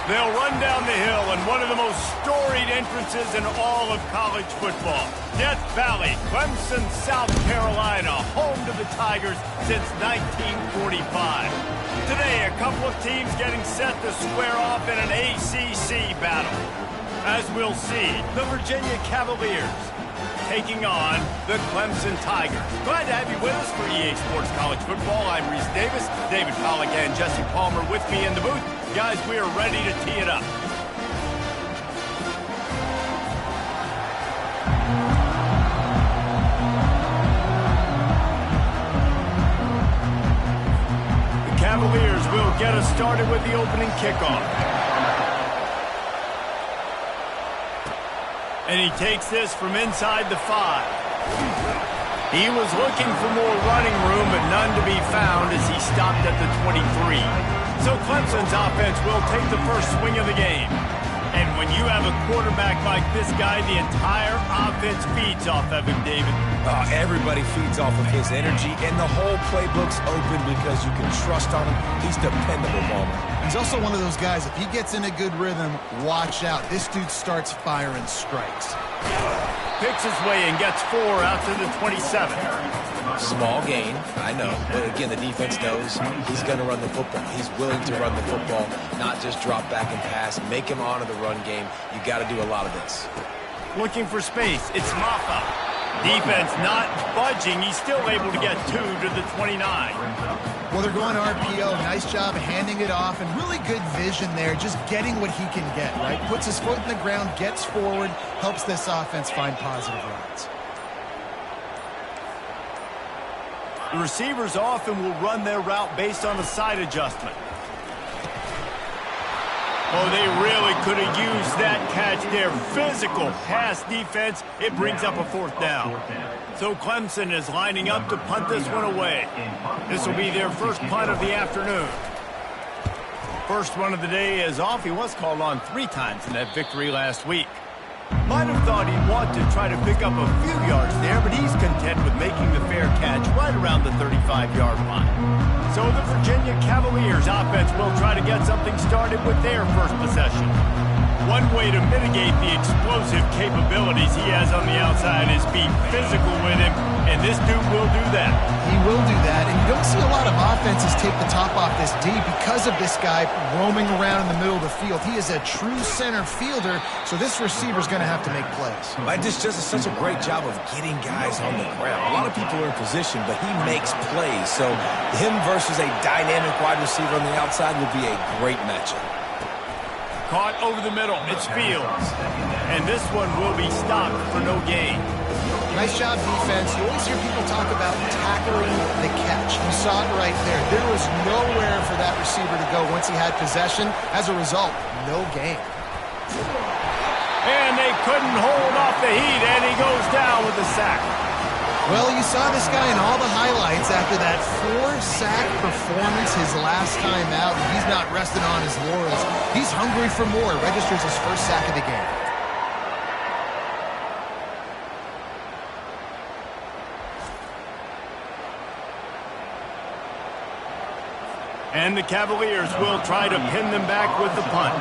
They'll run down the hill in one of the most storied entrances in all of college football. Death Valley, Clemson, South Carolina, home to the Tigers since 1945. Today, a couple of teams getting set to square off in an ACC battle. As we'll see, the Virginia Cavaliers taking on the Clemson Tigers. Glad to have you with us for EA Sports College Football. I'm Reese Davis, David Pollack and Jesse Palmer with me in the booth. Guys, we are ready to tee it up. The Cavaliers will get us started with the opening kickoff. And he takes this from inside the 5. He was looking for more running room, but none to be found as he stopped at the 23. So Clemson's offense will take the first swing of the game. And when you have a quarterback like this guy, the entire offense feeds off of him, David. Everybody feeds off of his energy, and the whole playbook's open because you can trust on him. He's dependable, Palmer. He's also one of those guys, if he gets in a good rhythm, watch out. This dude starts firing strikes. Picks his way and gets 4 out to the 27. Small gain, I know. But again, the defense knows he's going to run the football. He's willing to run the football, not just drop back and pass. Make him honor the run game. You got to do a lot of this. Looking for space. It's Maffa. Defense not budging. He's still able to get 2 to the 29. Well, they're going RPO. Nice job handing it off, and really good vision there, just getting what he can get, right? Puts his foot in the ground, gets forward, helps this offense find positive routes. The receivers often will run their route based on a side adjustment. Oh, they really could have used that catch there. Physical pass defense. It brings up a 4th down. So Clemson is lining up to punt this one away. This will be their first punt of the afternoon. First one of the day is off. He was called on 3 times in that victory last week. Might have thought he'd want to try to pick up a few yards there, but he's content with making the fair catch right around the 35-yard line. So the Virginia Cavaliers offense will try to get something started with their first possession. One way to mitigate the explosive capabilities he has on the outside is be physical with him, and this dude will do that. He will do that, and you don't see a lot of offenses take the top off this D because of this guy roaming around in the middle of the field. He is a true center fielder, so this receiver's going to have to make plays. Just does such a great job of getting guys on the ground. A lot of people are in position, but he makes plays, so him versus a dynamic wide receiver on the outside will be a great matchup. Caught over the middle. It's Fields. And this one will be stopped for no gain. Nice job, defense. You always hear people talk about tackling the catch. You saw it right there. There was nowhere for that receiver to go once he had possession. As a result, no gain. And they couldn't hold off the heat, and he goes down with a sack. Well, you saw this guy in all the highlights after that 4-sack performance his last time out. He's not resting on his laurels. He's hungry for more. Registers his first sack of the game. And the Cavaliers will try to pin them back with the punt.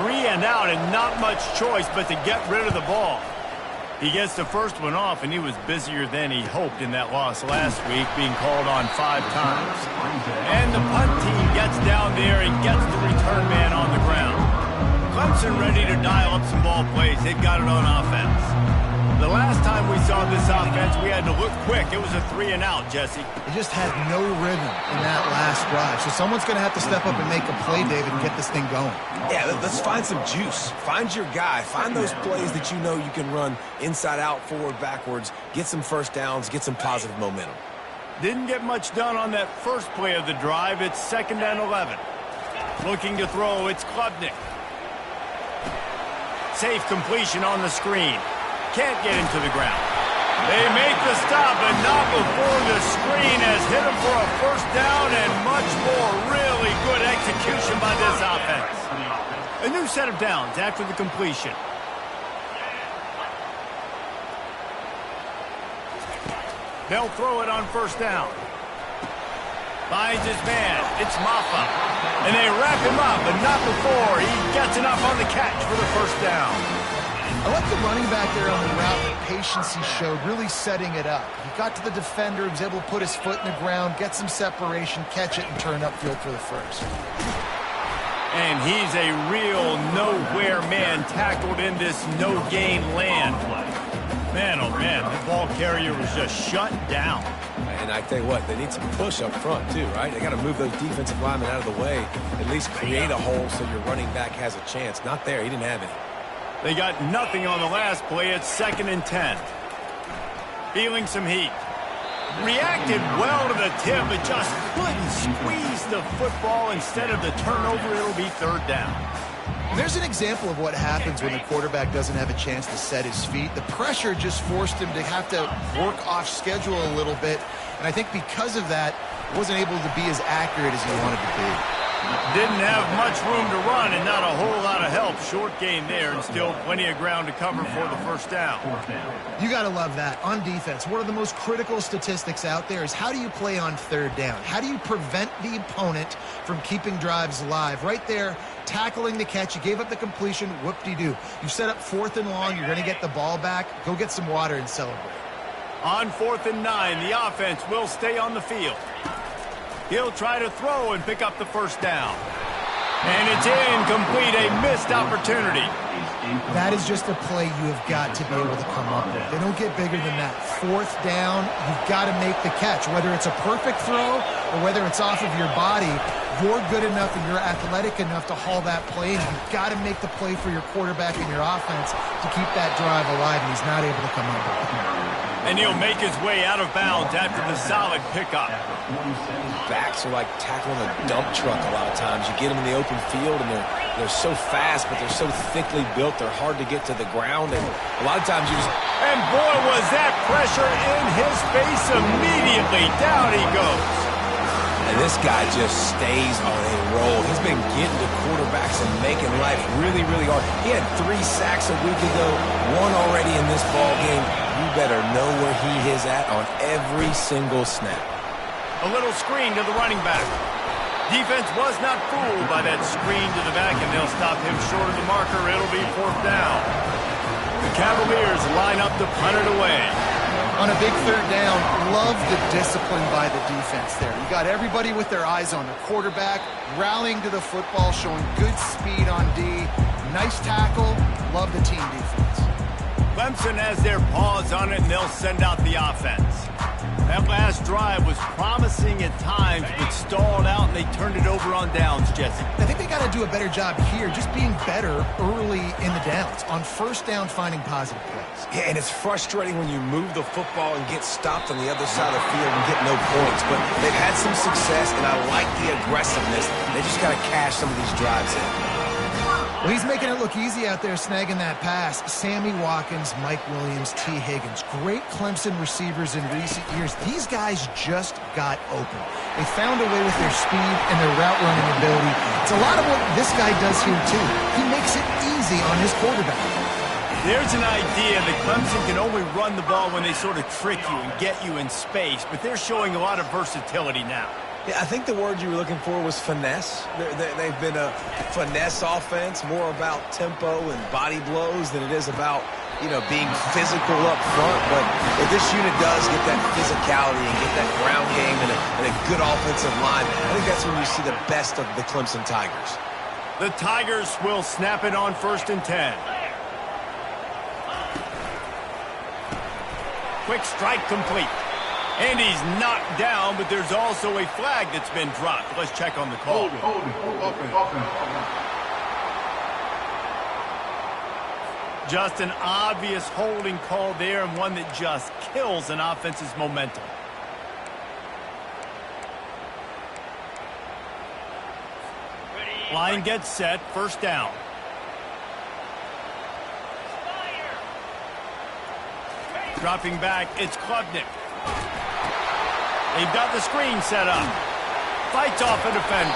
3 and out and not much choice but to get rid of the ball. He gets the first one off, and he was busier than he hoped in that loss last week, being called on 5 times. And the punt team gets down there and gets the return man on the ground. Clemson ready to dial up some ball plays. They've got it on offense. The last time we saw this offense, we had to look quick. It was a 3 and out, Jesse. He just had no rhythm in that last drive. So someone's going to have to step up and make a play, David, and get this thing going. Yeah, let's find some juice. Find your guy. Find those plays that you know you can run inside out, forward, backwards. Get some first downs. Get some positive momentum. Didn't get much done on that first play of the drive. It's 2nd and 11. Looking to throw, it's Klubnik. Safe completion on the screen. Can't get into the ground. They make the stop, but not before the screen has hit him for a first down and much more. Really good execution by this offense. A new set of downs after the completion. They'll throw it on first down. Finds his man. It's Maffa. And they wrap him up, but not before he gets enough on the catch for the first down. I like the running back there on the route, the patience he showed, really setting it up. He got to the defender, he was able to put his foot in the ground, get some separation, catch it, and turn upfield for the first. And he's a real nowhere man tackled in this no-gain land. Man, oh man, the ball carrier was just shut down. And I tell you what, they need some push up front too, right? They got to move those defensive linemen out of the way, at least create a hole so your running back has a chance. Not there, he didn't have any. They got nothing on the last play. It's 2nd and 10. Feeling some heat. Reacted well to the tip, but just couldn't squeeze the football. Instead of the turnover, it'll be 3rd down. There's an example of what happens when the quarterback doesn't have a chance to set his feet. The pressure just forced him to have to work off schedule a little bit. And I think because of that, wasn't able to be as accurate as he wanted to be. Didn't have much room to run and not a whole lot of help. Short gain there and still plenty of ground to cover for the first down. You got to love that. On defense, one of the most critical statistics out there is how do you play on 3rd down? How do you prevent the opponent from keeping drives alive? Right there, tackling the catch. You gave up the completion. Whoop-de-doo. You set up 4th and long. You're going to get the ball back. Go get some water and celebrate. On 4th and 9, the offense will stay on the field. He'll try to throw and pick up the first down. And it's incomplete, a missed opportunity. That is just a play you have got to be able to come up with. They don't get bigger than that. 4th down, you've got to make the catch. Whether it's a perfect throw or whether it's off of your body, you're good enough and you're athletic enough to haul that play in. You've got to make the play for your quarterback and your offense to keep that drive alive, and he's not able to come up with it. And he'll make his way out of bounds after the solid pickup. Backs are like tackling a dump truck a lot of times. You get them in the open field, and they're so fast, but they're so thickly built, they're hard to get to the ground, and a lot of times you just... And boy, was that pressure in his face immediately. Down he goes. And this guy just stays on a roll. He's been getting to quarterbacks and making life really, really hard. He had 3 sacks a week ago, 1 already in this ball game. You better know where he is at on every single snap. A little screen to the running back. Defense was not fooled by that screen to the back, and they'll stop him short of the marker. It'll be 4th down. The Cavaliers line up to punt it away. On a big 3rd down, love the discipline by the defense there. You got everybody with their eyes on the quarterback, rallying to the football, showing good speed on D. Nice tackle. Love the team defense. Clemson has their paws on it, and they'll send out the offense. That last drive was promising at times, but stalled out, and they turned it over on downs, Jesse. I think they got to do a better job here, just being better early in the downs. On 1st down, finding positive plays. Yeah, and it's frustrating when you move the football and get stopped on the other side of the field and get no points. But they've had some success, and I like the aggressiveness. They just got to cash some of these drives in. Well, he's making it look easy out there, snagging that pass. Sammy Watkins, Mike Williams, T. Higgins. Great Clemson receivers in recent years. These guys just got open. They found a way with their speed and their route running ability. It's a lot of what this guy does here, too. He makes it easy on his quarterback. There's an idea that Clemson can only run the ball when they sort of trick you and get you in space, but they're showing a lot of versatility now. Yeah, I think the word you were looking for was finesse. They've been a finesse offense, more about tempo and body blows than it is about, being physical up front. But if this unit does get that physicality and get that ground game and a good offensive line, I think that's when you see the best of the Clemson Tigers. The Tigers will snap it on 1st and 10. Quick strike complete. And he's knocked down, but there's also a flag that's been dropped. Let's check on the call. Just an obvious holding call there, and one that just kills an offense's momentum. Line gets set, 1st down. Dropping back, it's Klubnik. They've got the screen set up. Fights off a defender.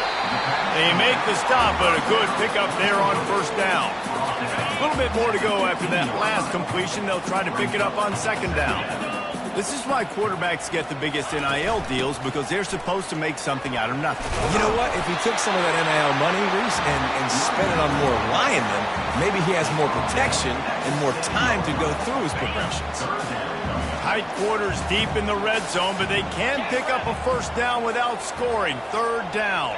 They make the stop, but a good pickup there on 1st down. A little bit more to go after that last completion. They'll try to pick it up on 2nd down. This is why quarterbacks get the biggest NIL deals, because they're supposed to make something out of nothing. You know what? If he took some of that NIL money, Reese, and spent it on more linemen, maybe he has more protection and more time to go through his progressions. Tight quarters deep in the red zone, but they can pick up a first down without scoring. Third down.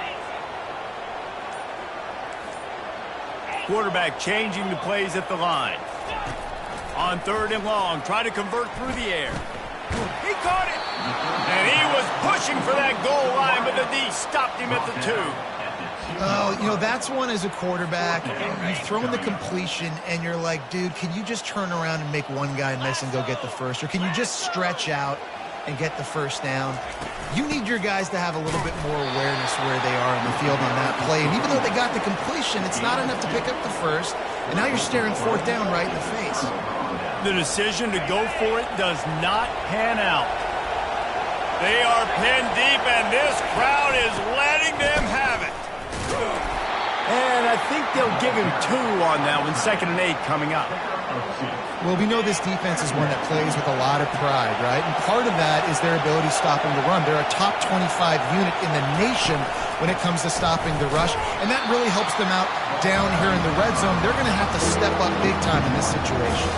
Quarterback changing the plays at the line. On third and long, try to convert through the air. He caught it! And he was pushing for that goal line, but the D stopped him at the 2. Oh, you know, that's one as a quarterback. You've thrown the completion, and you're like, dude, can you just turn around and make one guy miss and go get the first? Or can you just stretch out and get the first down? You need your guys to have a little bit more awareness where they are in the field on that play. And even though they got the completion, it's not enough to pick up the first. And now you're staring fourth down right in the face. The decision to go for it does not pan out. They are pinned deep, and this crowd is letting them have it. And I think they'll give him 2 on that one. 2nd and 8 coming up. Well, we know this defense is one that plays with a lot of pride, right? And part of that is their ability stopping the run. They're a top 25 unit in the nation when it comes to stopping the rush, and that really helps them out down here in the red zone. They're going to have to step up big time in this situation.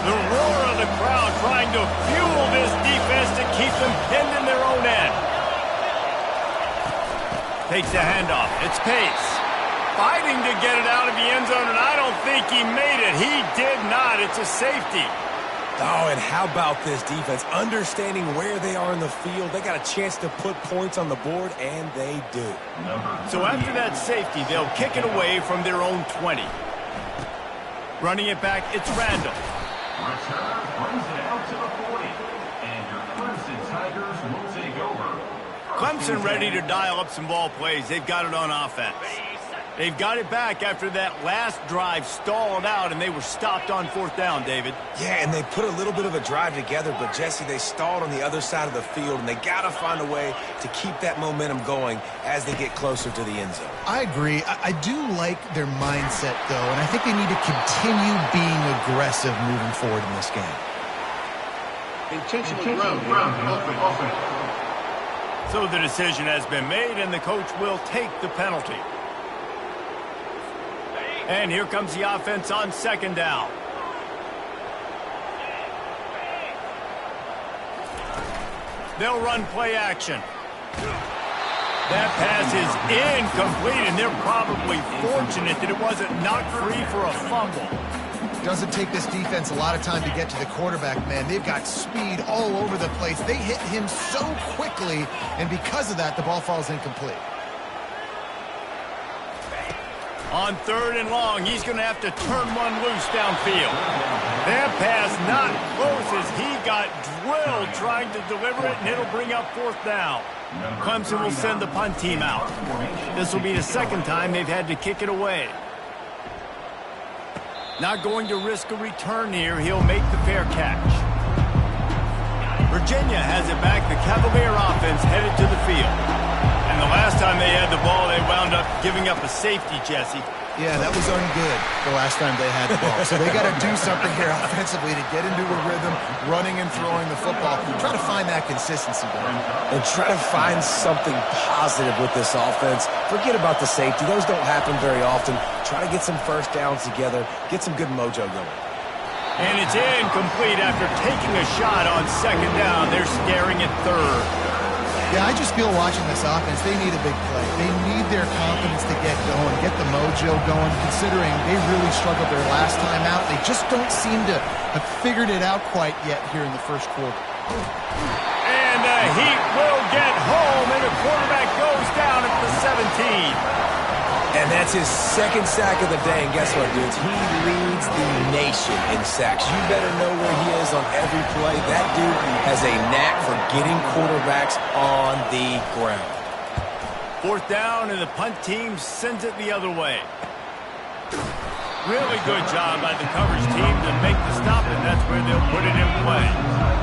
The roar of the crowd trying to fuel this defense to keep them pinned in their own end. Takes the handoff. It's Pace. Fighting to get it out of the end zone, and I don't think he made it. He did not. It's a safety. Oh, and how about this defense? Understanding where they are in the field. They got a chance to put points on the board, and they do. So after that safety, they'll kick it away from their own 20. Running it back, it's Randall. Return runs it out to the 40, and your Clemson Tigers will take over. Clemson ready to dial up some ball plays. They've got it on offense. They've got it back after that last drive stalled out, and they were stopped on 4th down, David. Yeah, and they put a little bit of a drive together, but, Jesse, they stalled on the other side of the field, and they got to find a way to keep that momentum going as they get closer to the end zone. I agree. I do like their mindset, though, and I think they need to continue being aggressive moving forward in this game. Intentional ground. So the decision has been made, and the coach will take the penalty. And here comes the offense on 2nd down. They'll run play action. That pass is incomplete, and they're probably fortunate that it wasn't knocked free for a fumble. Doesn't take this defense a lot of time to get to the quarterback, man. They've got speed all over the place. They hit him so quickly, and because of that, the ball falls incomplete. On 3rd and long, he's going to have to turn one loose downfield. That pass not close as he got drilled trying to deliver it, and it'll bring up 4th down. Clemson will send the punt team out. This will be the 2nd time they've had to kick it away. Not going to risk a return here. He'll make the fair catch. Virginia has it back. The Cavalier offense headed to the field. And the last time they had the ball, they wound up giving up a safety, Jesse. Yeah, that was ungood the last time they had the ball. So they got to do something here offensively to get into a rhythm, running and throwing the football. Try to find that consistency, Don. And try to find something positive with this offense. Forget about the safety. Those don't happen very often. Try to get some first downs together. Get some good mojo going. And it's incomplete after taking a shot on 2nd down. They're staring at 3rd. Yeah, I just feel watching this offense, they need a big play. They need their confidence to get going, get the mojo going, considering they really struggled their last time out. They just don't seem to have figured it out quite yet here in the first quarter. And the Heat will get home, and the quarterback goes down at the 17. And that's his 2nd sack of the day. And guess what, dudes? He leads the nation in sacks. You better know where he is on every play. That dude has a knack for getting quarterbacks on the ground. 4th down, and the punt team sends it the other way. Really good job by the coverage team to make the stop, and that's where they'll put it in play.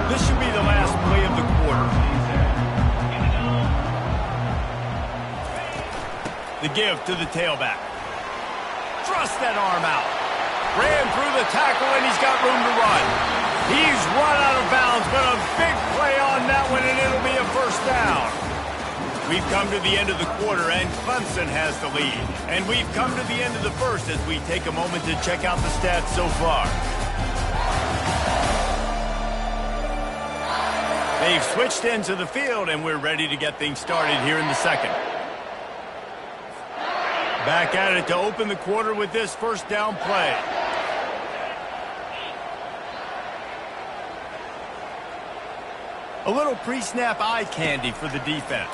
This should be the last play of the quarter. The give to the tailback. Thrust that arm out. Ran through the tackle, and he's got room to run. He's run out of bounds, but a big play on that one, and it'll be a first down. We've come to the end of the quarter, and Clemson has the lead. And we've come to the end of the first as we take a moment to check out the stats so far. They've switched into the field, and we're ready to get things started here in the second. Back at it to open the quarter with this first down play. A little pre-snap eye candy for the defense.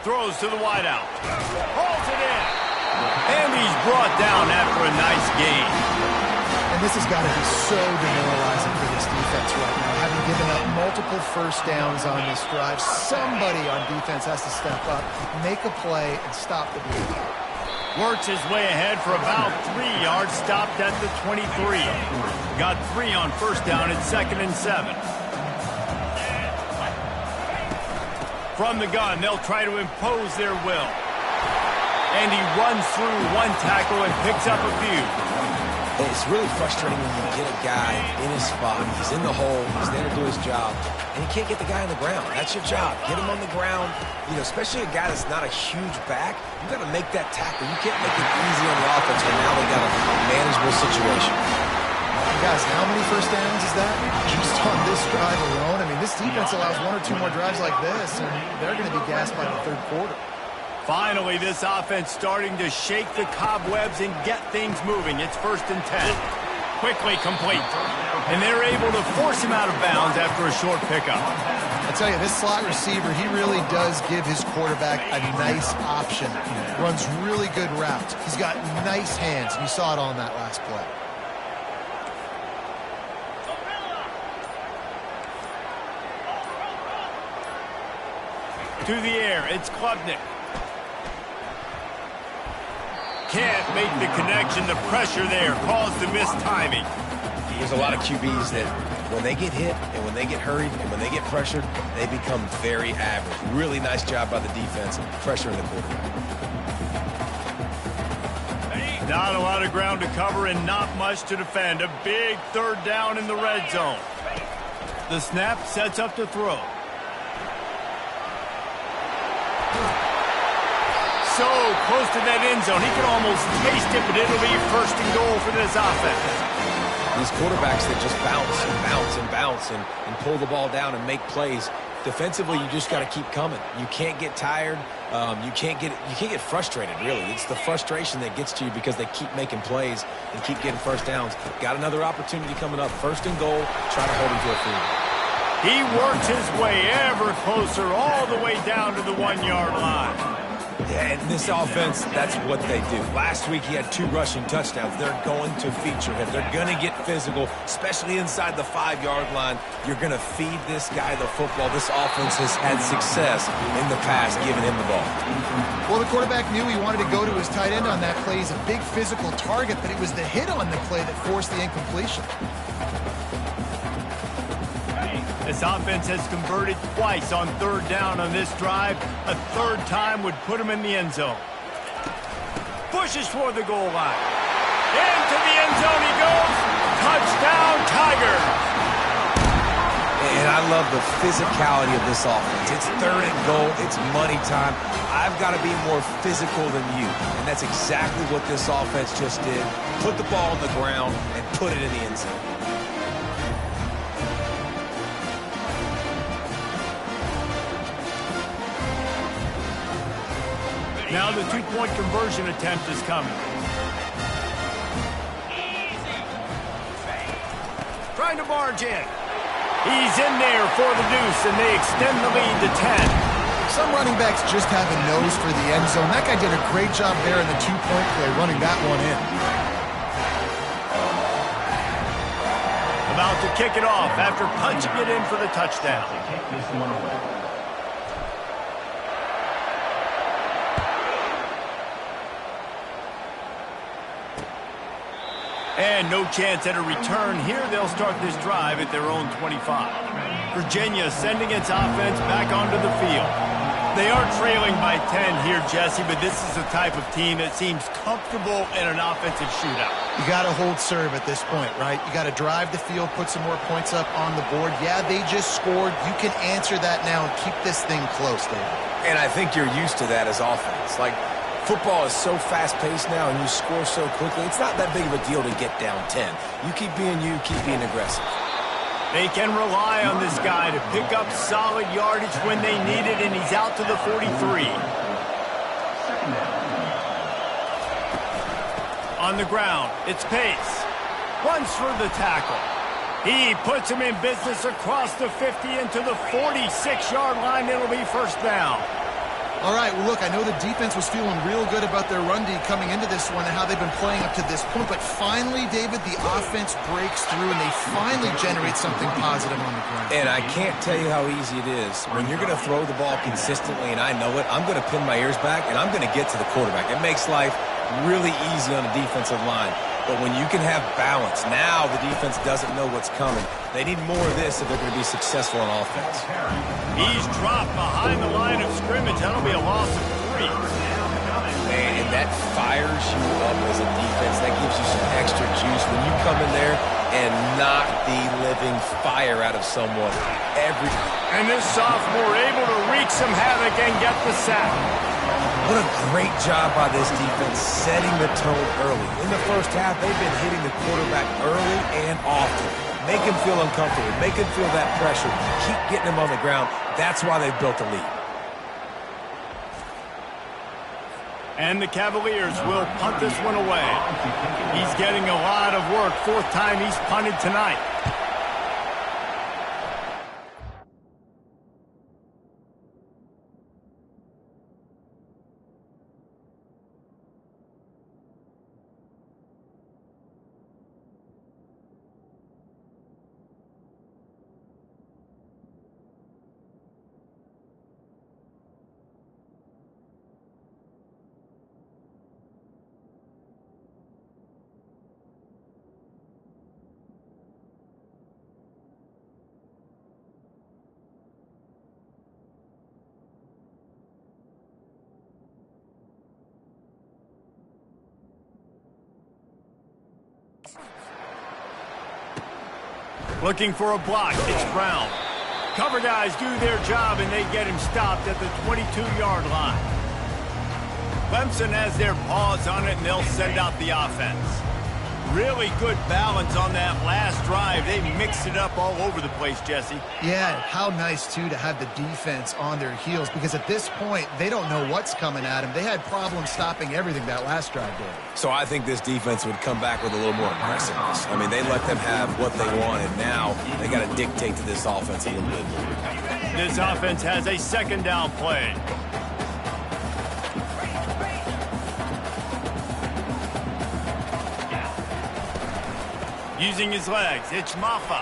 Throws to the wideout. Hauls it in. And he's brought down after a nice gain. And this has got to be so demoralizing for this defense right now. Having given up multiple first downs on this drive, somebody on defense has to step up, make a play, and stop the bleeding. Works his way ahead for about 3 yards, stopped at the 23. Got 3 on first down at 2nd and 7. From the gun, they'll try to impose their will. And he runs through one tackle and picks up a few. It's really frustrating when you get a guy in his spot. He's in the hole. He's there to do his job. And you can't get the guy on the ground. That's your job. Get him on the ground. You know, especially a guy that's not a huge back. You got to make that tackle. You can't make it easy on the offense when now they got a manageable situation. Guys, how many first downs is that? Just on this drive alone. I mean, this defense allows 1 or 2 more drives like this, and they're going to be gassed by the third quarter. Finally, this offense starting to shake the cobwebs and get things moving. It's 1st and 10. Quickly complete. And they're able to force him out of bounds after a short pickup. I tell you, this slot receiver, he really does give his quarterback a nice option. Runs really good routes. He's got nice hands. You saw it on that last play. To the air, it's Klubnik. Can't make the connection. The pressure there caused the mistiming. There's a lot of QBs that when they get hit and when they get hurried and when they get pressured, they become very average. Really nice job by the defense, pressuring the quarterback. Not a lot of ground to cover and not much to defend. A big 3rd down in the red zone. The snap sets up to throw. So close to that end zone. He can almost taste it, but it'll be 1st and goal for this offense. These quarterbacks that just bounce and bounce and bounce and pull the ball down and make plays. Defensively, you just got to keep coming. You can't get tired. You can't get frustrated, really. It's the frustration that gets to you because they keep making plays and keep getting first downs. Got another opportunity coming up. 1st and goal. Try to hold him to a field. He works his way ever closer all the way down to the 1-yard line. Yeah, and this offense, that's what they do. Last week he had 2 rushing touchdowns. They're going to feature him. They're going to get physical, especially inside the 5-yard line. You're going to feed this guy the football. This offense has had success in the past giving him the ball. Well, the quarterback knew he wanted to go to his tight end on that play. He's a big physical target, but it was the hit on the play that forced the incompletion. This offense has converted twice on 3rd down on this drive. A 3rd time would put him in the end zone. Pushes for the goal line. Into the end zone he goes. Touchdown, Tigers. And I love the physicality of this offense. It's 3rd and goal. It's money time. I've got to be more physical than you. And that's exactly what this offense just did. Put the ball on the ground and put it in the end zone. Now the 2-point conversion attempt is coming. Trying to barge in. He's in there for the deuce, and they extend the lead to 10. Some running backs just have a nose for the end zone. That guy did a great job there in the 2-point play, running that one in. About to kick it off after punching it in for the touchdown. And no chance at a return. Here they'll start this drive at their own 25. Virginia sending its offense back onto the field. They are trailing by 10 here, Jesse, but this is the type of team that seems comfortable in an offensive shootout. You got to hold serve at this point, right? You got to drive the field, put some more points up on the board. Yeah, they just scored. You can answer that now and keep this thing close, David. And I think you're used to that as offense. Like, football is so fast-paced now and you score so quickly, it's not that big of a deal to get down 10. You keep being aggressive. They can rely on this guy to pick up solid yardage when they need it, and he's out to the 43. On the ground, it's Pace. Runs for the tackle. He puts him in business across the 50 into the 46-yard line. It'll be first down. All right, well, look, I know the defense was feeling real good about their run D coming into this one and how they've been playing up to this point, but finally, David, the offense breaks through and they finally generate something positive on the ground. And I can't tell you how easy it is. When you're going to throw the ball consistently, and I know it, I'm going to pin my ears back, and I'm going to get to the quarterback. It makes life really easy on the defensive line. But when you can have balance, now the defense doesn't know what's coming. They need more of this if they're going to be successful on offense. He's dropped behind the line of scrimmage. That'll be a loss of 3. And that fires you up as a defense. That gives you some extra juice when you come in there and knock the living fire out of someone. And this sophomore able to wreak some havoc and get the sack. What a great job by this defense setting the tone early. In the first half, they've been hitting the quarterback early and often. Make him feel uncomfortable. Make him feel that pressure. Keep getting him on the ground. That's why they've built a lead. And the Cavaliers will punt this one away. He's getting a lot of work. 4th time he's punted tonight. Looking for a block. It's Brown. Cover guys do their job, and they get him stopped at the 22-yard line. Clemson has their paws on it, and they'll send out the offense. Really good balance on that last drive. They mixed it up all over the place, Jesse. Yeah, how nice, too, to have the defense on their heels, because at this point, they don't know what's coming at them. They had problems stopping everything that last drive did. So I think this defense would come back with a little more aggressiveness. I mean, they let them have what they wanted. Now they got to dictate to this offense a little bit more. This offense has a 2nd down play. Using his legs, it's Maffa.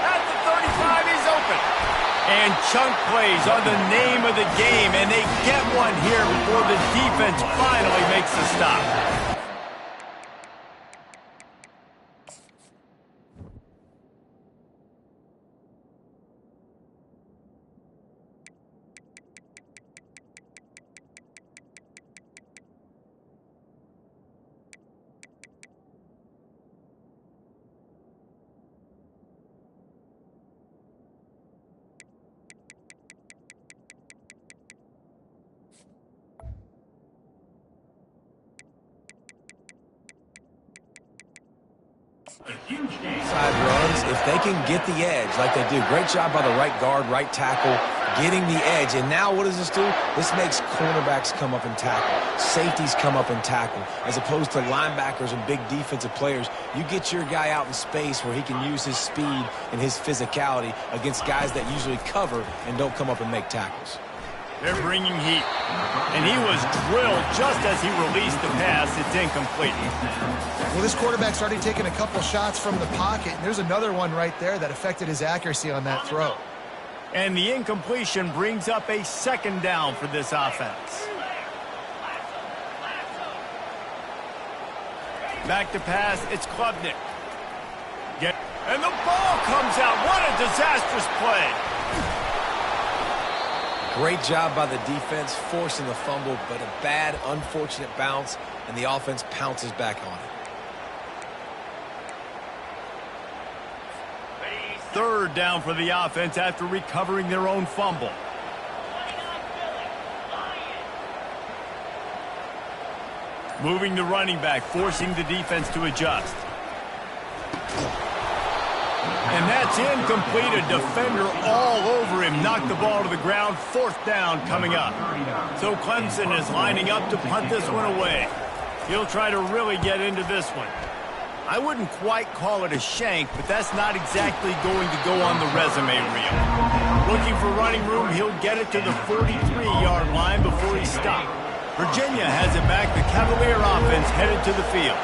At the 35, he's open. And chunk plays are the name of the game, and they get one here before the defense finally makes the stop. Side runs, if they can get the edge like they do. Great job by the right guard, right tackle, getting the edge. And now what does this do? This makes cornerbacks come up and tackle. Safeties come up and tackle. As opposed to linebackers and big defensive players, you get your guy out in space where he can use his speed and his physicality against guys that usually cover and don't come up and make tackles. They're bringing heat. And he was drilled just as he released the pass. It's incomplete. Well, this quarterback's already taken a couple shots from the pocket. And there's another one right there that affected his accuracy on that throw. And the incompletion brings up a 2nd down for this offense. Back to pass, it's Klubnik. And the ball comes out. What a disastrous play. Great job by the defense, forcing the fumble, but a bad, unfortunate bounce, and the offense pounces back on it. Third down for the offense after recovering their own fumble. Moving the running back, forcing the defense to adjust. And that's incomplete. A defender all over him. Knocked the ball to the ground. Fourth down coming up. So Clemson is lining up to punt this one away. He'll try to really get into this one. I wouldn't quite call it a shank, but that's not exactly going to go on the resume reel. Looking for running room, he'll get it to the 43-yard line before he's stopped. Virginia has it back. The Cavalier offense headed to the field.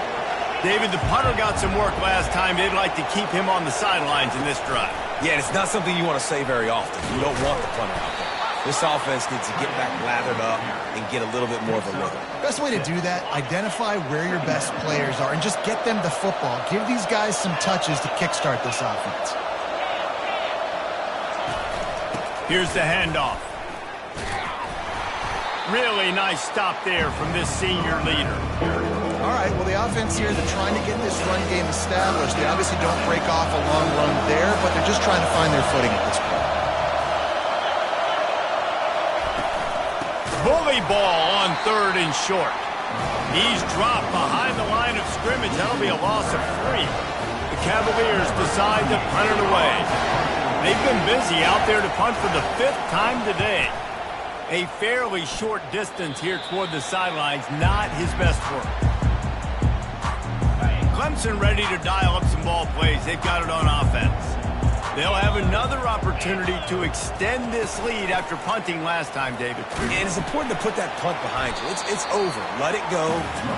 David, the punter got some work last time. They'd like to keep him on the sidelines in this drive. Yeah, it's not something you want to say very often. You don't want the punter out there. This offense needs to get back lathered up and get a little bit more of a rhythm. Best way to do that, identify where your best players are and just get them the football. Give these guys some touches to kickstart this offense. Here's the handoff. Really nice stop there from this senior leader. All right, well, the offense here, they're trying to get this run game established. They obviously don't break off a long run there, but they're just trying to find their footing at this point. Bully ball on third and short. He's dropped behind the line of scrimmage. That'll be a loss of 3. The Cavaliers decide to punt it away. They've been busy out there to punt for the 5th time today. A fairly short distance here toward the sidelines, not his best work. Clemson ready to dial up some ball plays. They've got it on offense. They'll have another opportunity to extend this lead after punting last time, David. And it's important to put that punt behind you. It's over. Let it go.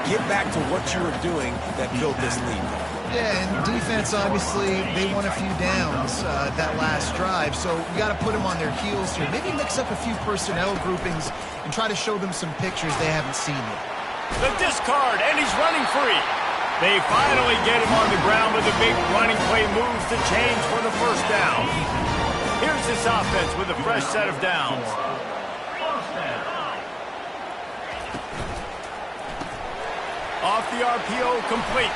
Get back to what you were doing that built this lead. Yeah, and defense, obviously, they won a few downs that last drive, so you got to put them on their heels here. Maybe mix up a few personnel groupings and try to show them some pictures they haven't seen yet. The discard, and he's running free. They finally get him on the ground with a big running play, moves the chains for the first down. Here's this offense with a fresh set of downs. Off the RPO, complete.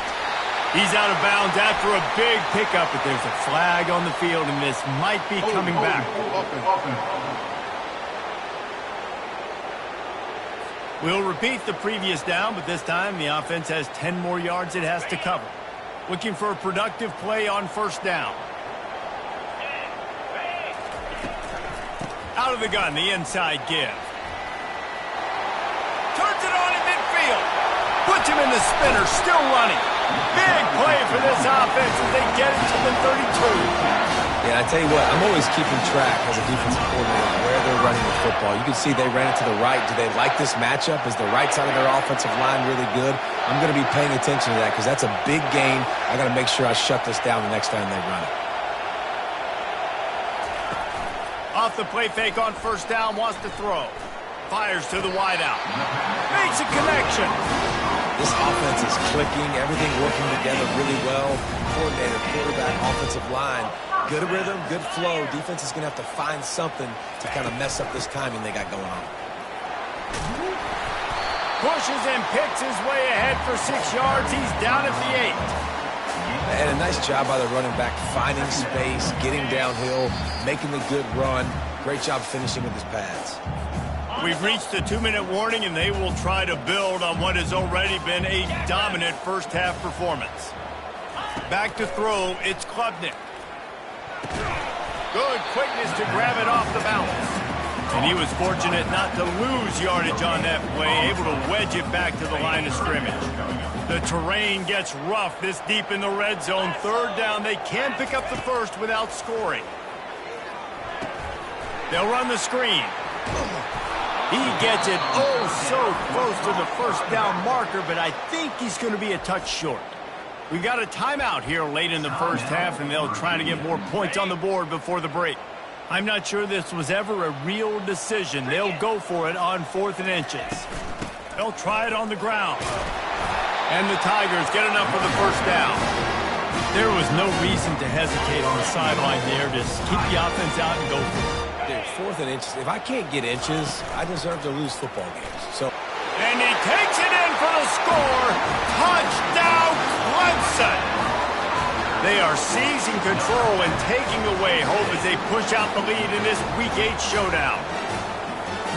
He's out of bounds after a big pickup, but there's a flag on the field, and this might be coming back. We'll repeat the previous down, but this time the offense has 10 more yards it has to cover. Looking for a productive play on first down. Out of the gun, the inside give. Turns it on in midfield. Puts him in the spinner, still running. Big play for this offense as they get it to the 32. Yeah, I tell you what, I'm always keeping track as a defensive coordinator where they're running the football. You can see they ran it to the right. Do they like this matchup? Is the right side of their offensive line really good? I'm going to be paying attention to that because that's a big gain. I got to make sure I shut this down the next time they run it. Off the play fake on first down, wants to throw. Fires to the wideout. Makes a connection. This offense is clicking, everything working together really well. Coordinator, quarterback, offensive line. Good rhythm, good flow. Defense is going to have to find something to kind of mess up this timing they got going on. Pushes and picks his way ahead for 6 yards. He's down at the 8. And a nice job by the running back, finding space, getting downhill, making the good run. Great job finishing with his pads. We've reached the 2-minute warning, and they will try to build on what has already been a dominant first-half performance. Back to throw, it's Klubnik. Good quickness to grab it off the bounce. And he was fortunate not to lose yardage on that play, able to wedge it back to the line of scrimmage. The terrain gets rough this deep in the red zone. Third down, they can pick up the first without scoring. They'll run the screen. He gets it so close to the first down marker, but I think he's going to be a touch short. We've got a timeout here late in the first half, and they'll try to get more points on the board before the break. I'm not sure this was ever a real decision. They'll go for it on 4th and inches. They'll try it on the ground. And the Tigers get enough for the first down. There was no reason to hesitate on the sideline there. Just keep the offense out and go for it. Dude, 4th and inches. If I can't get inches, I deserve to lose football games. So, and he takes it in for the score. Touchdown, Clemson. They are seizing control and taking away hope as they push out the lead in this Week 8 showdown.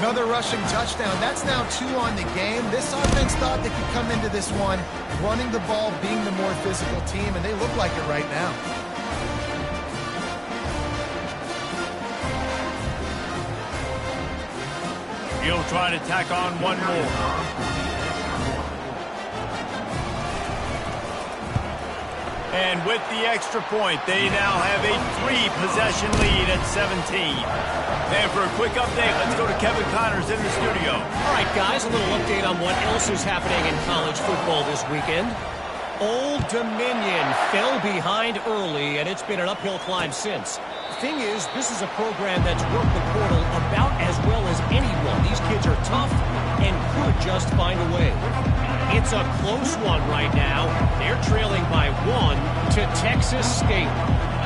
Another rushing touchdown. That's now 2 on the game. This offense thought they could come into this one running the ball, being the more physical team, and they look like it right now. He'll try to tack on one more. And with the extra point, they now have a 3-possession lead at 17. And for a quick update, let's go to Kevin Connors in the studio. All right, guys, a little update on what else is happening in college football this weekend. Old Dominion fell behind early, and it's been an uphill climb since. The thing is, this is a program that's worked the portal about as well as anyone. These kids are tough and could just find a way. It's a close one right now. They're trailing by 1 to Texas State.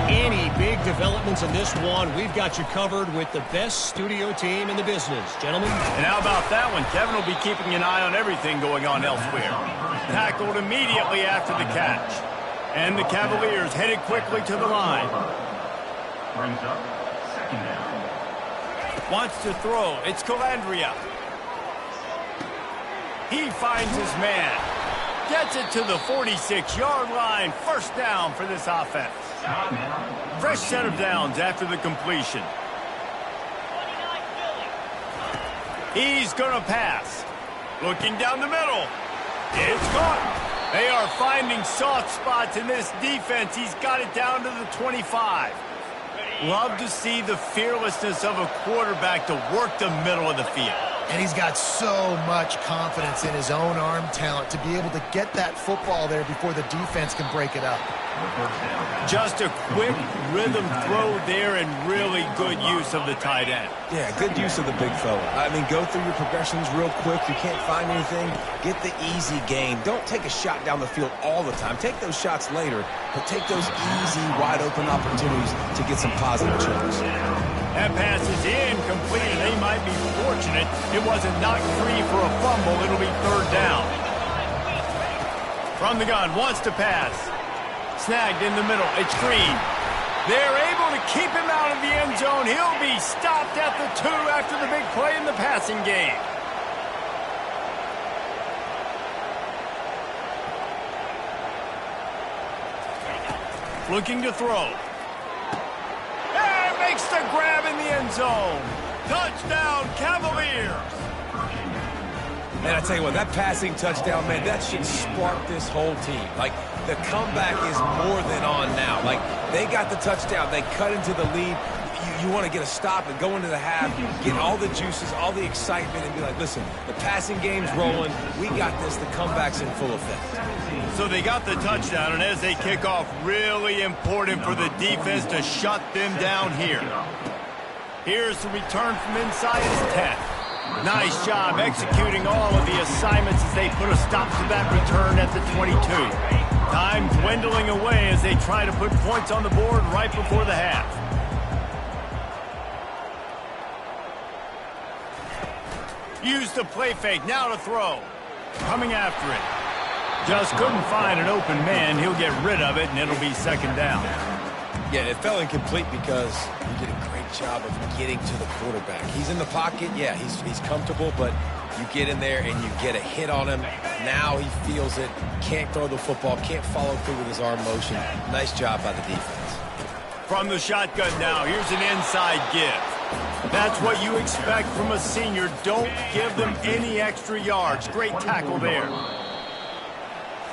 Any big developments in this one, we've got you covered with the best studio team in the business. Gentlemen. And how about that one? Kevin will be keeping an eye on everything going on elsewhere. Tackled immediately after the catch. And the Cavaliers headed quickly to the line. Brings up 2nd down. Wants to throw. It's Calandria. He finds his man. Gets it to the 46-yard line. 1st down for this offense. Fresh set of downs after the completion. He's going to pass. Looking down the middle. It's caught. They are finding soft spots in this defense. He's got it down to the 25. Love to see the fearlessness of a quarterback to work the middle of the field. And he's got so much confidence in his own arm talent to be able to get that football there before the defense can break it up. Just a quick rhythm throw there and really good use of the tight end. yeah, good use of the big fella. I mean, go through your progressions real quick. You can't find anything. Get the easy gain. Don't take a shot down the field all the time. Take those shots later, but take those easy, wide-open opportunities to get some positive chances. That pass is incomplete. They might be fortunate it wasn't knocked free for a fumble. It'll be 3rd down. From the gun, wants to pass. Snagged in the middle. It's Green. They're able to keep him out of the end zone. He'll be stopped at the 2 after the big play in the passing game. Looking to throw. And makes the grab in the end zone. Touchdown, Cavaliers. Man, I tell you what, that passing touchdown, man, that should spark this whole team. Like, the comeback is more than on now. Like, they got the touchdown. They cut into the lead. You want to get a stop and go into the half, get all the juices, all the excitement, and be like, listen, the passing game's rolling. We got this. The comeback's in full effect. So they got the touchdown, and as they kick off, really important for the defense to shut them down here. Here's the return from inside his 10. Nice job executing all of the assignments as they put a stop to that return at the 22. Time dwindling away as they try to put points on the board right before the half. Use the play fake, now to throw. Coming after it. Just couldn't find an open man. He'll get rid of it, and it'll be 2nd down. Yeah, it fell incomplete because he did a great job of getting to the quarterback. He's in the pocket. Yeah, he's comfortable, but you get in there and you get a hit on him. Now he feels it. Can't throw the football. Can't follow through with his arm motion. Nice job by the defense. From the shotgun now, here's an inside give. That's what you expect from a senior. Don't give them any extra yards. Great tackle there.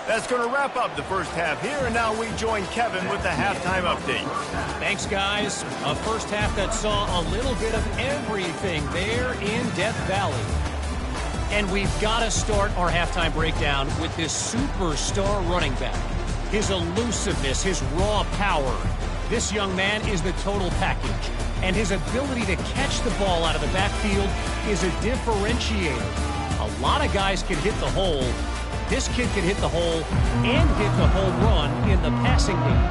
That's going to wrap up the first half here, and now we join Kevin with the halftime update. Thanks, guys. A first half that saw a little bit of everything there in Death Valley. And we've got to start our halftime breakdown with this superstar running back. His elusiveness, his raw power. This young man is the total package. And his ability to catch the ball out of the backfield is a differentiator. A lot of guys can hit the hole. This kid can hit the hole and hit the home run in the passing game.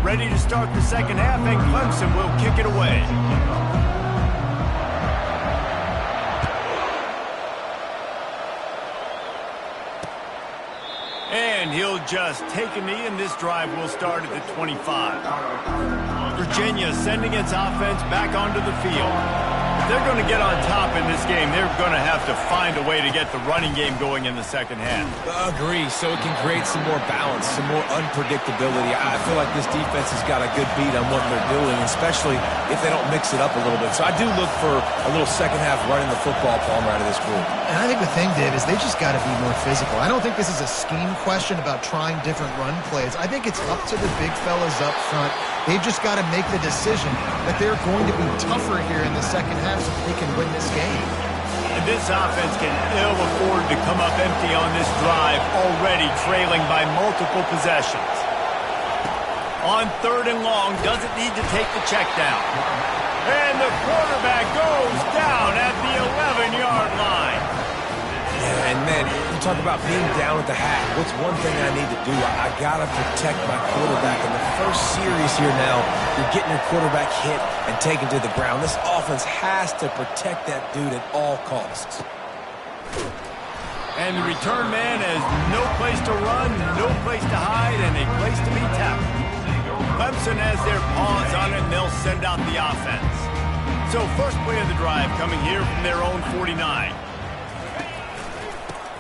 ready to start the second half, and Clemson will kick it away. And he'll just take a knee, and this drive will start at the 25. Virginia sending its offense back onto the field. If they're going to get on top in this game, they're going to have to find a way to get the running game going in the second half. Agree, so it can create some more balance, some more unpredictability. I feel like this defense has got a good beat on what they're doing, especially if they don't mix it up a little bit. So I do look for a little second half running the football Palmer out of this group. And I think the thing, Dave, is they just got to be more physical. I don't think this is a scheme question about trying different run plays. I think it's up to the big fellas up front. They've just got to make the decision that they're going to be tougher here in the second half so that they can win this game. And this offense can ill afford to come up empty on this drive, already trailing by multiple possessions. On 3rd and long, doesn't need to take the check down. And the quarterback goes down at the 11-yard line. Yeah, and man, you talk about being down at the hat. What's one thing I need to do? I got to protect my quarterback. In the first series here now, you're getting your quarterback hit and taken to the ground. This offense has to protect that dude at all costs. And the return man has no place to run, no place to hide, and a place to be tackled. Clemson has their paws on it, and they'll send out the offense. So first play of the drive coming here from their own 49.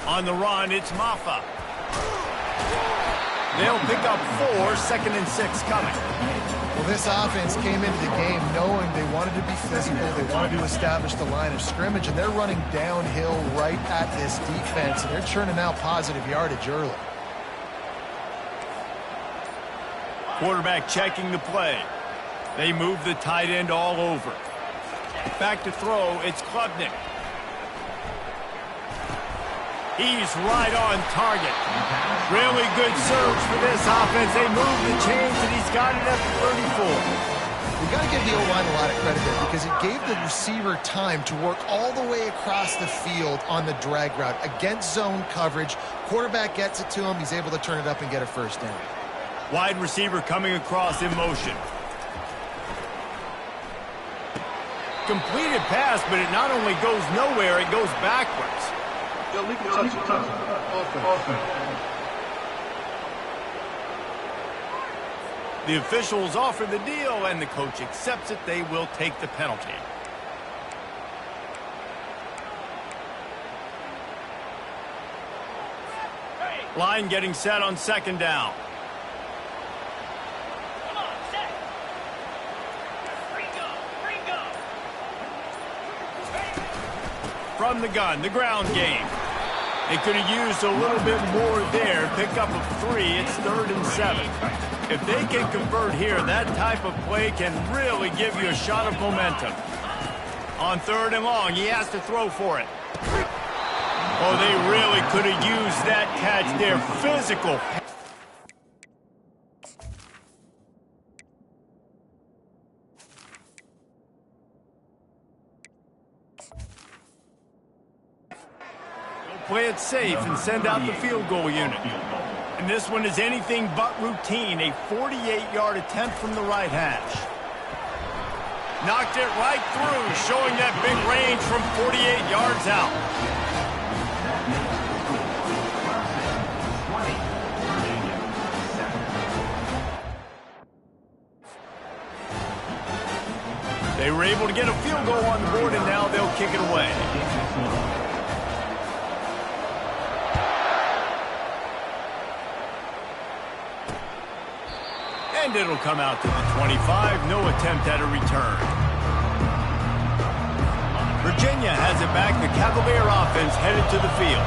On the run, it's Maffa. They'll pick up 4, 2nd and 6 coming. Well, this offense came into the game knowing they wanted to be physical, they wanted to establish the line of scrimmage, and they're running downhill right at this defense, and they're churning out positive yardage early. Quarterback checking the play. They move the tight end all over. Back to throw, it's Klubnik. He's right on target. Really good surge for this offense. They move the chains, and he's got it at the 34. We got to give the O-line a lot of credit there because it gave the receiver time to work all the way across the field on the drag route against zone coverage. Quarterback gets it to him. He's able to turn it up and get a first down. Wide receiver coming across in motion. Completed pass, but it not only goes nowhere, it goes backwards. The officials offer the deal, and the coach accepts it. They will take the penalty. Line getting set on 2nd down. From the gun, the ground game. They could have used a little bit more there. Pick up of 3. It's 3rd and 7. If they can convert here, that type of play can really give you a shot of momentum. On 3rd and long, he has to throw for it. Oh, they really could have used that catch there. Physical. Play it safe and send out the field goal unit. And this one is anything but routine. A 48-yard attempt from the right hash. Knocked it right through, showing that big range from 48 yards out. They were able to get a field goal on the board, and now they'll kick it away. And it'll come out to the 25. No attempt at a return. Virginia has it back. The Cavalier offense headed to the field.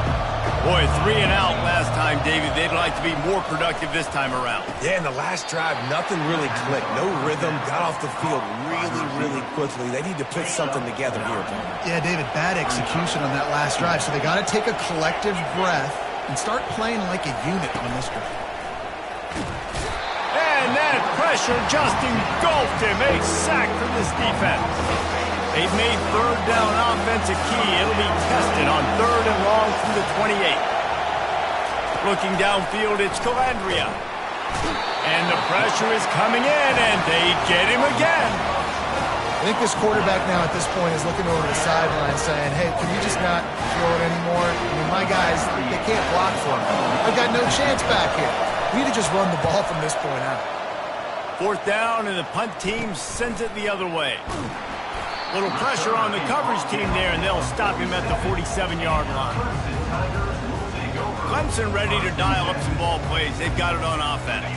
Boy, 3 and out last time, David. They'd like to be more productive this time around. Yeah, in the last drive, nothing really clicked. No rhythm. Got off the field really quickly. They need to put something together here, Tom. Yeah, David, bad execution on that last drive. So they got to take a collective breath and start playing like a unit on this drive. And that pressure just engulfed him. A sack for this defense. They've made 3rd down offense a key. It'll be tested on 3rd and long from the 28. Looking downfield, it's Calandria. And the pressure is coming in, and they get him again. I think this quarterback now at this point is looking over the sideline saying, hey, can we just not throw it anymore? I mean, my guys, they can't block for me. I've got no chance back here. We need to just run the ball from this point out. 4th down, and the punt team sends it the other way. Little pressure on the coverage team there, and they'll stop him at the 47-yard line. Clemson ready to dial up some ball plays. They've got it on offense.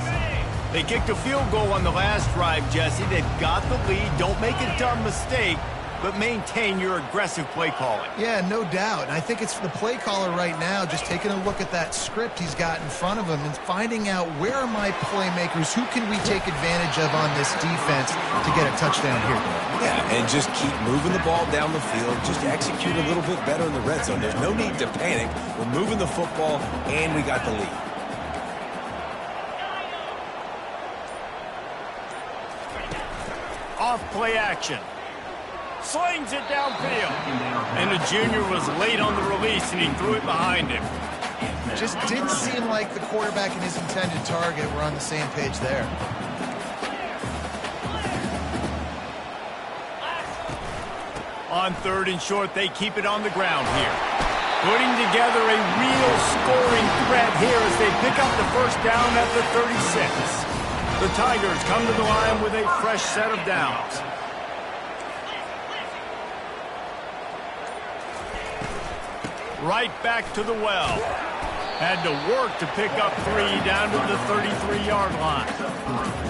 They kicked a field goal on the last drive, Jesse. They've got the lead. Don't make a dumb mistake, but maintain your aggressive play calling. Yeah, no doubt. And I think it's the play caller right now just taking a look at that script he's got in front of him and finding out where are my playmakers, who can we take advantage of on this defense to get a touchdown here. Yeah, and just keep moving the ball down the field. Just execute a little bit better in the red zone. There's no need to panic. We're moving the football, and we got the lead. Off play action. Slings it downfield. And the junior was late on the release, and he threw it behind him. Just didn't seem like the quarterback and his intended target were on the same page there. On 3rd and short, they keep it on the ground here. Putting together a real scoring threat here as they pick up the 1st down at the 36. The Tigers come to the line with a fresh set of downs. Right back to the well. Had to work to pick up 3 down to the 33-yard line.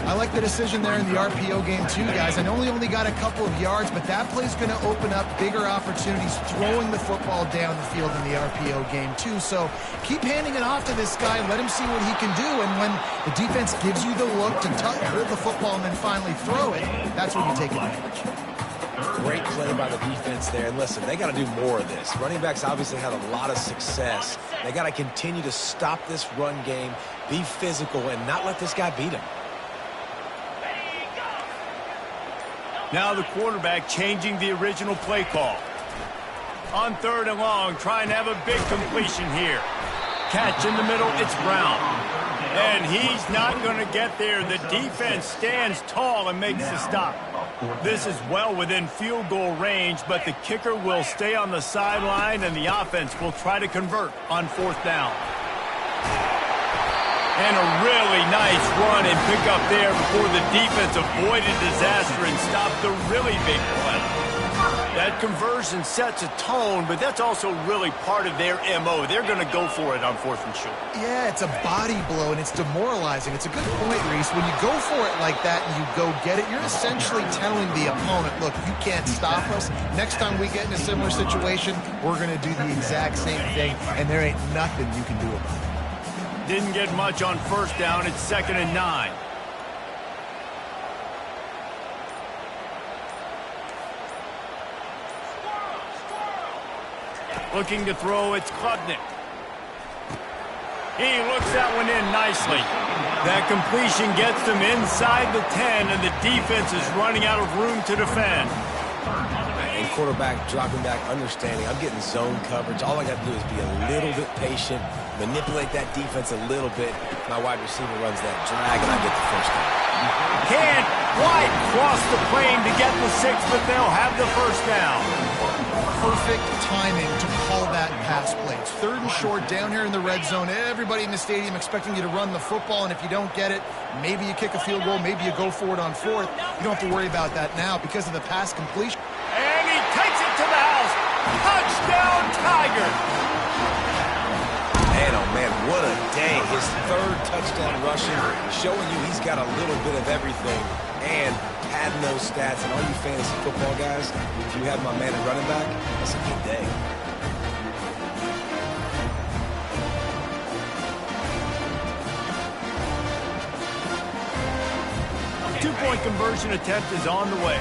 I like the decision there in the RPO game too, guys. I know he only got a couple of yards, but that play's going to open up bigger opportunities throwing the football down the field in the RPO game too. So keep handing it off to this guy, let him see what he can do, and when the defense gives you the look to hold the football and then finally throw it, that's when you take advantage. Great play by the defense there. And listen, they got to do more of this. Running backs obviously had a lot of success. They got to continue to stop this run game, be physical, and not let this guy beat him. Now the quarterback changing the original play call. On 3rd and long, trying to have a big completion here. Catch in the middle, it's Brown. And he's not going to get there. The defense stands tall and makes the stop. This is well within field goal range, but the kicker will stay on the sideline, and the offense will try to convert on 4th down. And a really nice run and pick up there before the defense avoided disaster and stopped the really big play. That conversion sets a tone, but that's also really part of their MO. They're going to go for it on 4th and short. Yeah, it's a body blow, and it's demoralizing. It's a good point, Reese. When you go for it like that and you go get it, you're essentially telling the opponent, look, you can't stop us. Next time we get in a similar situation, we're going to do the exact same thing, and there ain't nothing you can do about it. Didn't get much on 1st down. It's 2nd and 9. Looking to throw, it's Klubnik. He looks that one in nicely. That completion gets them inside the 10, and the defense is running out of room to defend. And quarterback dropping back, understanding I'm getting zone coverage. All I got to do is be a little bit patient, manipulate that defense a little bit. My wide receiver runs that drag, and I get the 1st down. Can't quite cross the plane to get the 6, but they'll have the 1st down. Perfect timing to call that pass play. It's 3rd and short down here in the red zone. Everybody in the stadium expecting you to run the football, and if you don't get it, maybe you kick a field goal, maybe you go for it on 4th. You don't have to worry about that now because of the pass completion. And he takes it to the house. Touchdown, Tiger. Man, oh man, what a day. His 3rd touchdown rushing, showing you he's got a little bit of everything. And padding those stats, and all you fantasy football guys, if you have my man at running back, that's a good day. Two-point conversion attempt is on the way.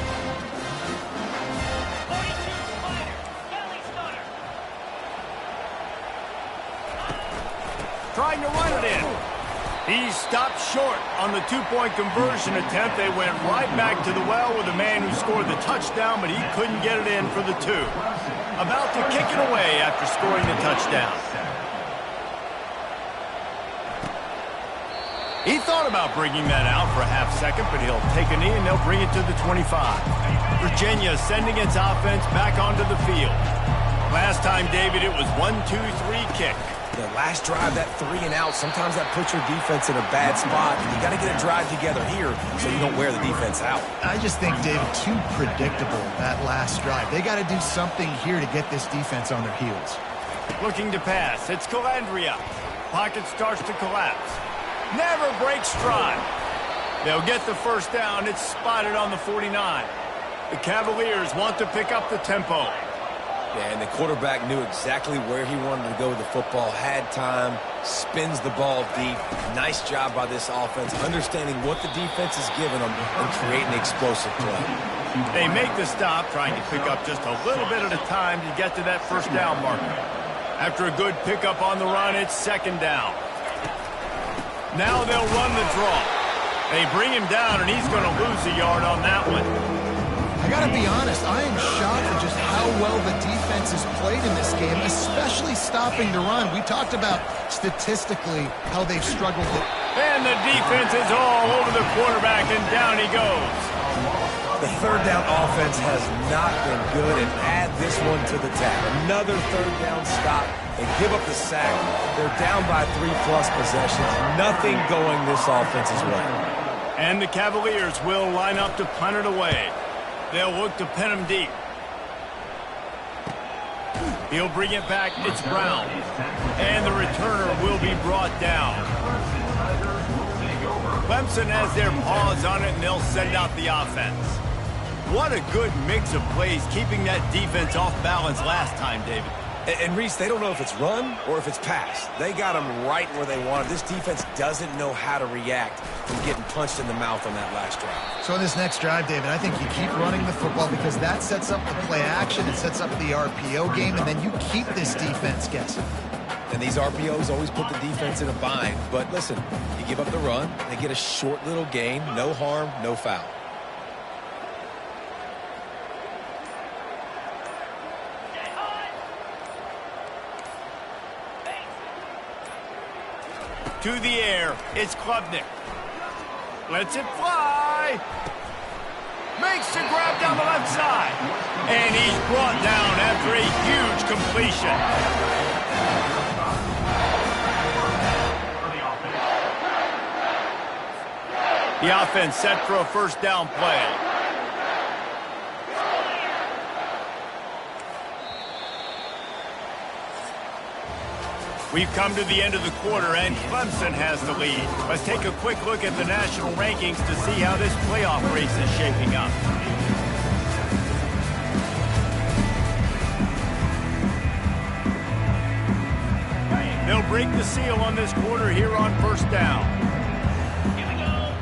Trying to run it in. He stopped short on the two-point conversion attempt. They went right back to the well with the man who scored the touchdown, but he couldn't get it in for the 2. About to kick it away after scoring the touchdown. He thought thought about bringing that out for a half second, but he'll take a knee and they'll bring it to the 25. Virginia sending its offense back onto the field. Last time, David, it was 1-2-3 kick. The last drive, that 3 and out, sometimes that puts your defense in a bad spot. And you got to get a drive together here so you don't wear the defense out. I just think, David, too predictable, that last drive. They got to do something here to get this defense on their heels. Looking to pass. It's Calandria. Pocket starts to collapse. Never breaks stride. They'll get the first down. It's spotted on the 49. The Cavaliers want to pick up the tempo. Yeah, and the quarterback knew exactly where he wanted to go with the football, had time, spins the ball deep. Nice job by this offense, understanding what the defense is giving them and creating explosive play. They make the stop, trying to pick up just a little bit at a time to get to that first down marker. After a good pickup on the run, it's second down. Now they'll run the draw. They bring him down, and he's going to lose a yard on that one. I got to be honest, I am shocked at just how well the defense has played in this game, especially stopping the run. We talked about statistically how they've struggled with. And the defense is all over the quarterback, and down he goes. The third down offense has not been good, and add this one to the tab. Another third down stop. They give up the sack. They're down by 3+ possessions. Nothing going this offense's way. And the Cavaliers will line up to punt it away. They'll look to pin him deep. He'll bring it back. It's Brown. And the returner will be brought down. Clemson has their paws on it, and they'll send out the offense. What a good mix of plays, keeping that defense off balance last time, David. And Reese, they don't know if it's run or if it's pass. They got them right where they want it. This defense doesn't know how to react from getting punched in the mouth on that last drive. So in this next drive, David, I think you keep running the football because that sets up the play action, it sets up the RPO game, and then you keep this defense guessing. And these RPOs always put the defense in a bind. But listen, you give up the run, they get a short little gain, no harm, no foul. To the air, it's Klubnik. Lets it fly. Makes the grab down the left side. And he's brought down after a huge completion. The offense set for a first down play. We've come to the end of the quarter, and Clemson has the lead. Let's take a quick look at the national rankings to see how this playoff race is shaping up. They'll break the seal on this quarter here on first down. Here we go.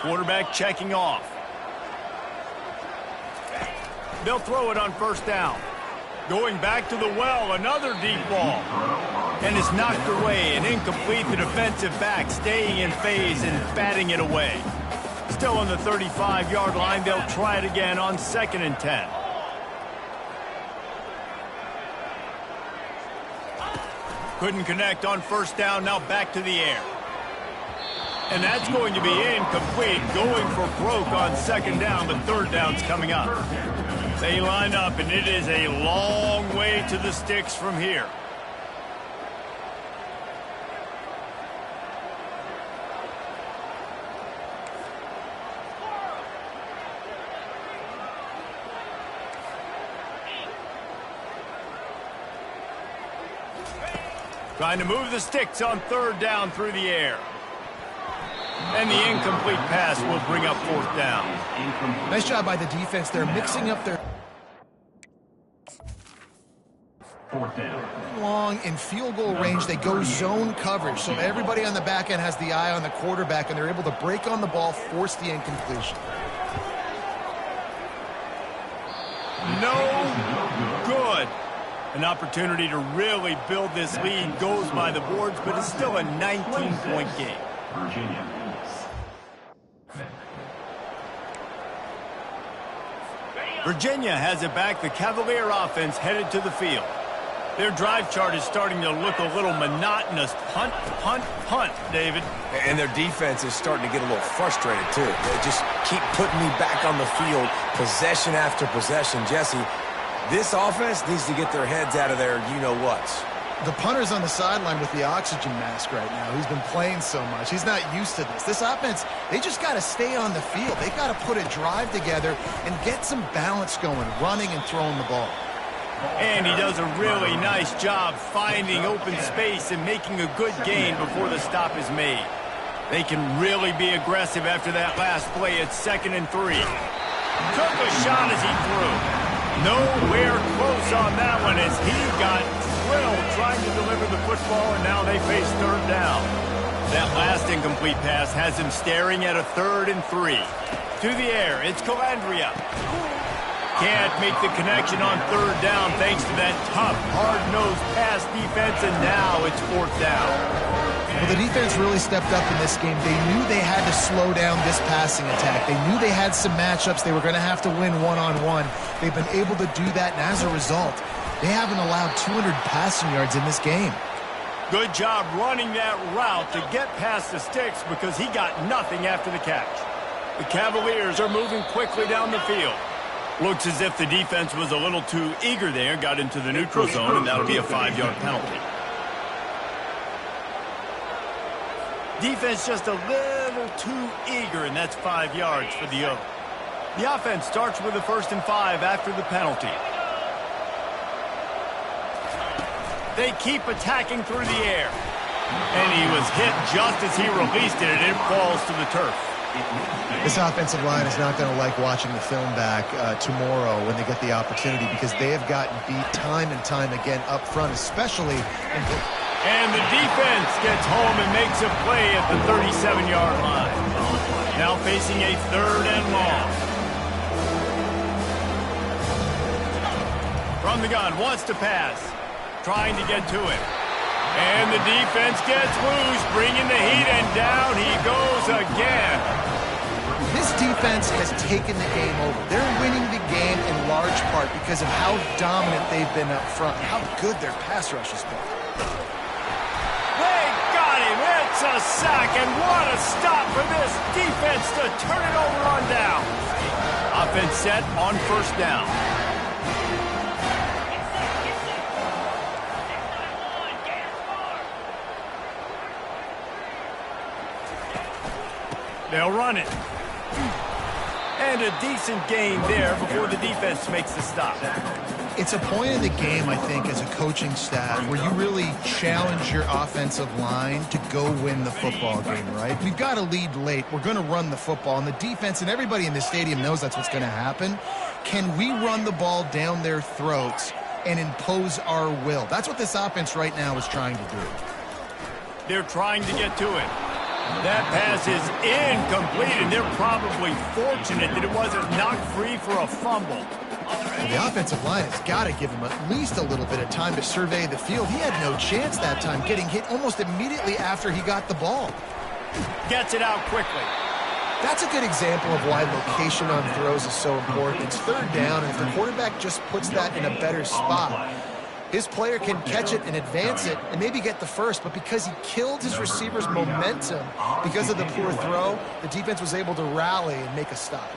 Quarterback checking off. They'll throw it on first down. Going back to the well, another deep ball. And it's knocked away and incomplete. The defensive back staying in phase and batting it away. Still on the 35-yard line, they'll try it again on 2nd and 10. Couldn't connect on first down, now back to the air. And that's going to be incomplete. Going for broke on 2nd down, but 3rd down's coming up. They line up, and it is a long way to the sticks from here. Trying to move the sticks on 3rd down through the air. And the incomplete pass will bring up 4th down. Nice job by the defense. They're mixing up their 4th down. long in field goal range. They go zone coverage, so everybody on the back end has the eye on the quarterback, and they're able to break on the ball, force the incompletion. No good. An opportunity to really build this lead goes by the boards, but it's still a 19-point game. Virginia. Virginia has it back. The Cavalier offense headed to the field. Their drive chart is starting to look a little monotonous. Punt, punt, punt, David. And their defense is starting to get a little frustrated, too. They just keep putting me back on the field, possession after possession. Jesse, this offense needs to get their heads out of their you-know-whats. The punter's on the sideline with the oxygen mask right now. He's been playing so much. He's not used to this. This offense, they just got to stay on the field. They got to put a drive together and get some balance going, running and throwing the ball. And he does a really nice job finding open space and making a good gain before the stop is made. They can really be aggressive after that last play at 2nd and 3. Took a shot as he threw. Nowhere close on that one as he got drilled trying to deliver the football, and now they face 3rd down. That last incomplete pass has him staring at a 3rd and 3. To the air, it's Calandria. Can't make the connection on 3rd down thanks to that tough, hard-nosed pass defense, and now it's 4th down. Well, the defense really stepped up in this game. They knew they had to slow down this passing attack. They knew they had some matchups they were going to have to win one-on-one. They've been able to do that, and as a result, they haven't allowed 200 passing yards in this game. Good job running that route to get past the sticks because he got nothing after the catch. The Cavaliers are moving quickly down the field. Looks as if the defense was a little too eager there, got into the neutral zone, and that'll be a 5-yard penalty. Defense just a little too eager, and that's 5 yards for the Oak. The offense starts with a 1st and 5 after the penalty. They keep attacking through the air. And he was hit just as he released it, and it falls to the turf. This offensive line is not going to like watching the film back tomorrow when they get the opportunity because they have gotten beat time and time again up front, especially in the... And the defense gets home and makes a play at the 37-yard line. Now facing a 3rd and long. From the gun, wants to pass. Trying to get to it. And the defense gets loose, bringing the heat, and down he goes again. This defense has taken the game over. They're winning the game in large part because of how dominant they've been up front, how good their pass rush has been. They got him. It's a sack, and what a stop for this defense to turn it over on down. Offense set on 1st down. They'll run it. And a decent gain there before the defense makes the stop. It's a point in the game, I think, as a coaching staff where you really challenge your offensive line to go win the football game, right? We've got to lead late. We're going to run the football. And the defense and everybody in the stadium knows that's what's going to happen. Can we run the ball down their throats and impose our will? That's what this offense right now is trying to do. They're trying to get to it. That pass is incomplete, and they're probably fortunate that it wasn't knocked free for a fumble. The offensive line has got to give him at least a little bit of time to survey the field. He had no chance that time, getting hit almost immediately after he got the ball. Gets it out quickly. That's a good example of why location on throws is so important. It's 3rd down, and if the quarterback just puts that in a better spot, his player can catch it and advance it and maybe get the first, but because he killed his receiver's momentum because of the poor throw, the defense was able to rally and make a stop.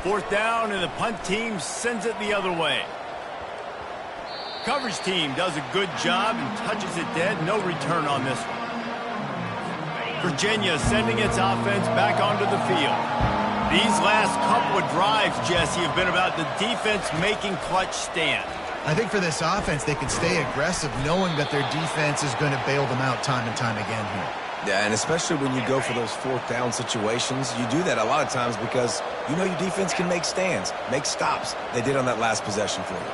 4th down, and the punt team sends it the other way. Coverage team does a good job and touches it dead. No return on this one. Virginia sending its offense back onto the field. These last couple of drives, Jesse, have been about the defense making clutch stand. I think for this offense, they can stay aggressive knowing that their defense is going to bail them out time and time again here. Yeah, and especially when you go for those 4th down situations, you do that a lot of times because you know your defense can make stands, make stops. They did on that last possession for you.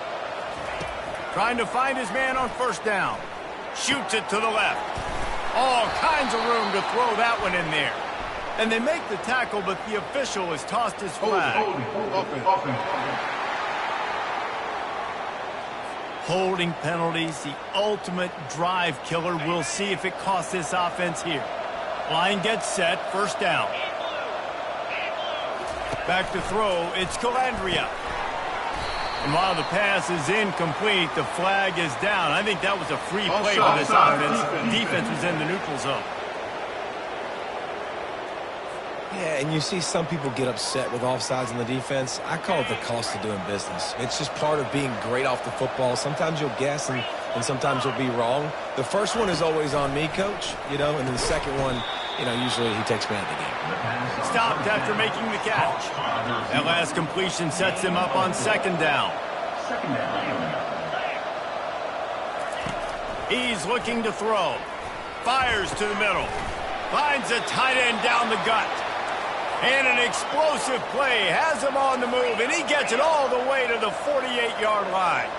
Trying to find his man on 1st down. Shoots it to the left. All kinds of room to throw that one in there. And they make the tackle, but the official has tossed his flag. Holding penalties, the ultimate drive killer. We'll see if it costs this offense here. Line gets set, 1st down. Back to throw, it's Calandria. And while the pass is incomplete, the flag is down. I think that was a free play for this offense. Defense was in the neutral zone. Yeah, and you see some people get upset with offsides in the defense. I call it the cost of doing business. It's just part of being great off the football. Sometimes you'll guess and sometimes you'll be wrong. The first one is always on me, Coach, and then the second one, usually he takes me out of the game. Stopped after making the catch. That last completion sets him up on second down. He's looking to throw. Fires to the middle. Finds a tight end down the gut. And an explosive play has him on the move, and he gets it all the way to the 48-yard line.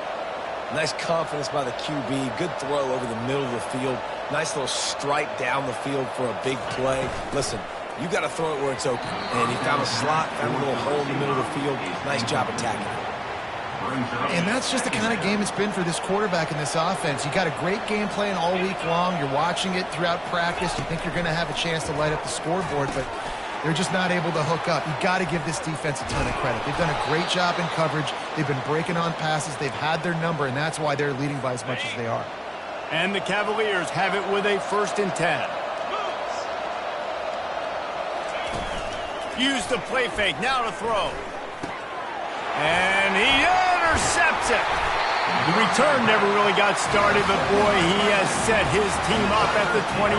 Nice confidence by the QB. Good throw over the middle of the field. Nice little strike down the field for a big play. Listen, you got to throw it where it's open. And he found a slot, found a little hole in the middle of the field. Nice job attacking it. And that's just the kind of game it's been for this quarterback in this offense. You got a great game plan all week long. You're watching it throughout practice. You think you're going to have a chance to light up the scoreboard, but they're just not able to hook up. You got to give this defense a ton of credit. They've done a great job in coverage. They've been breaking on passes. They've had their number, and that's why they're leading by as much as they are. And the Cavaliers have it with a 1st and 10. Use the play fake. Now to throw. And he intercepts it. The return never really got started, but boy, he has set his team up at the 28.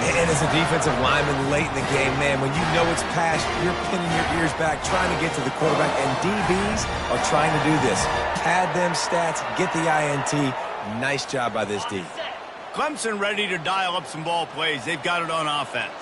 And as a defensive lineman late in the game, man, when you know it's past, you're pinning your ears back, trying to get to the quarterback, and DBs are trying to do this. Pad them stats, get the INT. Nice job by this D. Clemson ready to dial up some ball plays. They've got it on offense.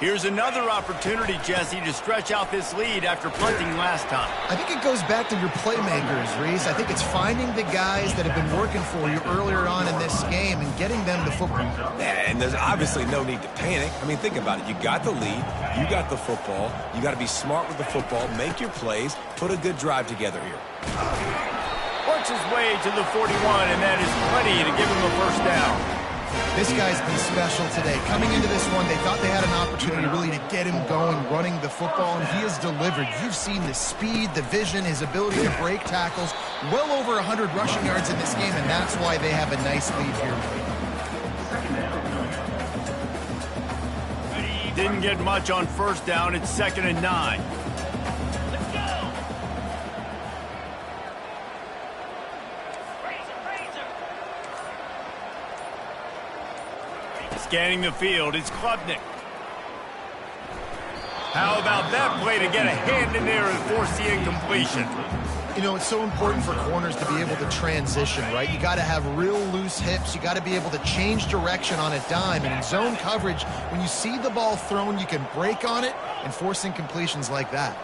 Here's another opportunity, Jesse, to stretch out this lead after punting last time. I think it goes back to your playmakers, Reese. I think it's finding the guys that have been working for you earlier on in this game and getting them the football. And there's obviously no need to panic. I mean, think about it. You got the lead. You got the football. You got to be smart with the football. Make your plays. Put a good drive together here. Works his way to the 41, and that is plenty to give him a 1st down. This guy's been special today. Coming into this one, they thought they had an opportunity really to get him going, running the football, and he has delivered. You've seen the speed, the vision, his ability to break tackles. Well over 100 rushing yards in this game, and that's why they have a nice lead here. Didn't get much on 1st down. It's 2nd and 9. Scanning the field, it's Klubnik. How about that play to get a hand in there and force the incompletion? It's so important for corners to be able to transition, right? You got to have real loose hips. You got to be able to change direction on a dime. And in zone coverage, when you see the ball thrown, you can break on it and force incompletions like that.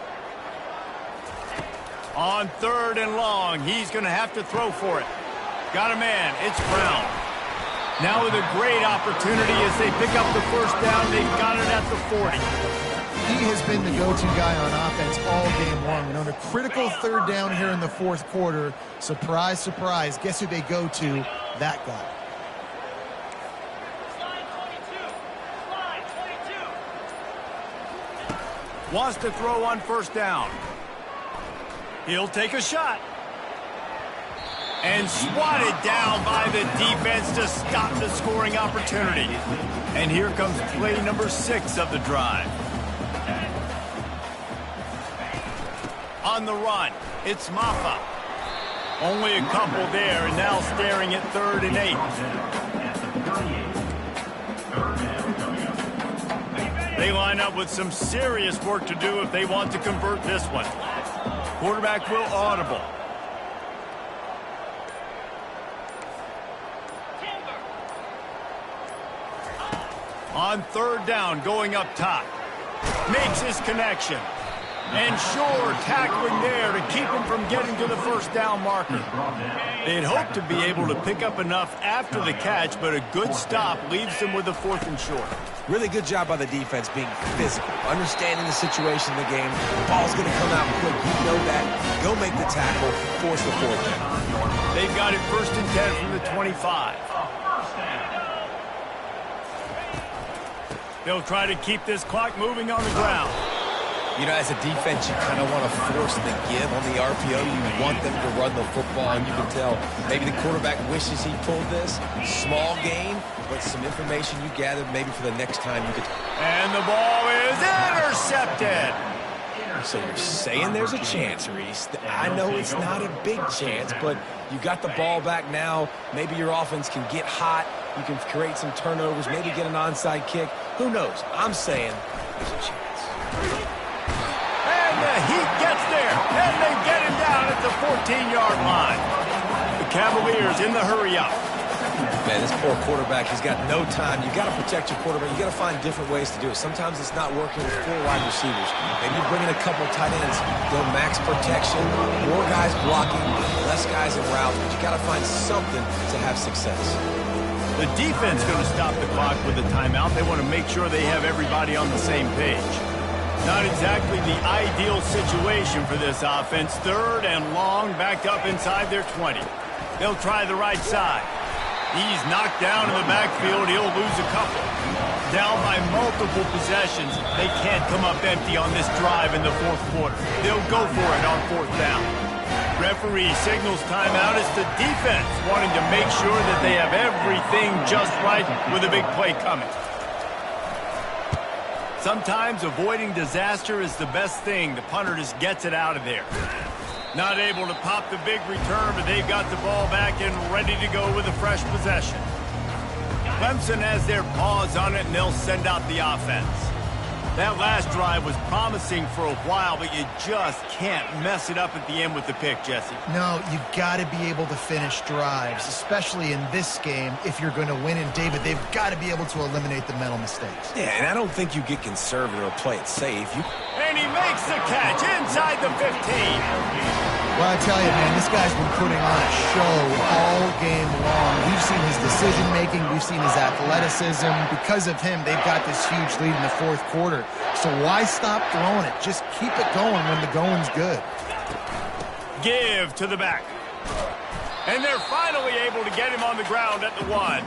On 3rd and long, he's going to have to throw for it. Got a man, it's Brown. Now with a great opportunity as they pick up the 1st down, they've got it at the 40. He has been the go-to guy on offense all game long. And on a critical 3rd down here in the 4th quarter, surprise, surprise, guess who they go to? That guy. Wants to throw on 1st down. He'll take a shot. And swatted down by the defense to stop the scoring opportunity. And here comes play number 6 of the drive. On the run, it's Maffa. Only a couple there, and now staring at 3rd and 8. They line up with some serious work to do if they want to convert this one. Quarterback will audible. On 3rd down, going up top. Makes his connection. And Shore tackling there to keep him from getting to the 1st down marker. They'd hoped to be able to pick up enough after the catch, but a good stop leaves them with a 4th and short. Really good job by the defense being physical, understanding the situation in the game. The ball's going to come out quick. You know that. Go make the tackle, force the 4th down. They've got it 1st and 10 from the 25. They'll try to keep this clock moving on the ground. You know, as a defense, you kind of want to force the give on the RPO. You want them to run the football, and you can tell maybe the quarterback wishes he pulled this. Small gain, but some information you gathered maybe for the next time you could. And the ball is intercepted. So you're saying there's a chance, Reese. I know it's not a big chance, but you got the ball back now. Maybe your offense can get hot. You can create some turnovers, maybe get an onside kick. Who knows? I'm saying there's a chance. And the Heat gets there, and they get him down at the 14-yard line. The Cavaliers in the hurry-up. Man, this poor quarterback, he's got no time. You got to protect your quarterback. You got to find different ways to do it. Sometimes it's not working with 4 wide receivers. Maybe you bring in a couple tight ends, go max protection, more guys blocking, less guys in route. But you got to find something to have success. The defense going to stop the clock with a timeout. They want to make sure they have everybody on the same page. Not exactly the ideal situation for this offense. 3rd and long, backed up inside their 20. They'll try the right side. He's knocked down in the backfield. He'll lose a couple. Down by multiple possessions. They can't come up empty on this drive in the 4th quarter. They'll go for it on 4th down. Referee signals timeout. It's the defense wanting to make sure that they have everything just right with a big play coming. Sometimes avoiding disaster is the best thing. The punter just gets it out of there. Not able to pop the big return, but they've got the ball back and ready to go with a fresh possession. Clemson has their paws on it, and they'll send out the offense. That last drive was promising for a while, but you just can't mess it up at the end with the pick, Jesse. No, you've got to be able to finish drives, especially in this game if you're going to win. And, David, they've got to be able to eliminate the mental mistakes. Yeah, and I don't think you get conservative or play it safe. And he makes the catch inside the 15. Well, I tell you, man, this guy's been putting on a show all game long. We've seen his decision-making. We've seen his athleticism. Because of him, they've got this huge lead in the 4th quarter. So why stop throwing it? Just keep it going when the going's good. Give to the back. And they're finally able to get him on the ground at the 1.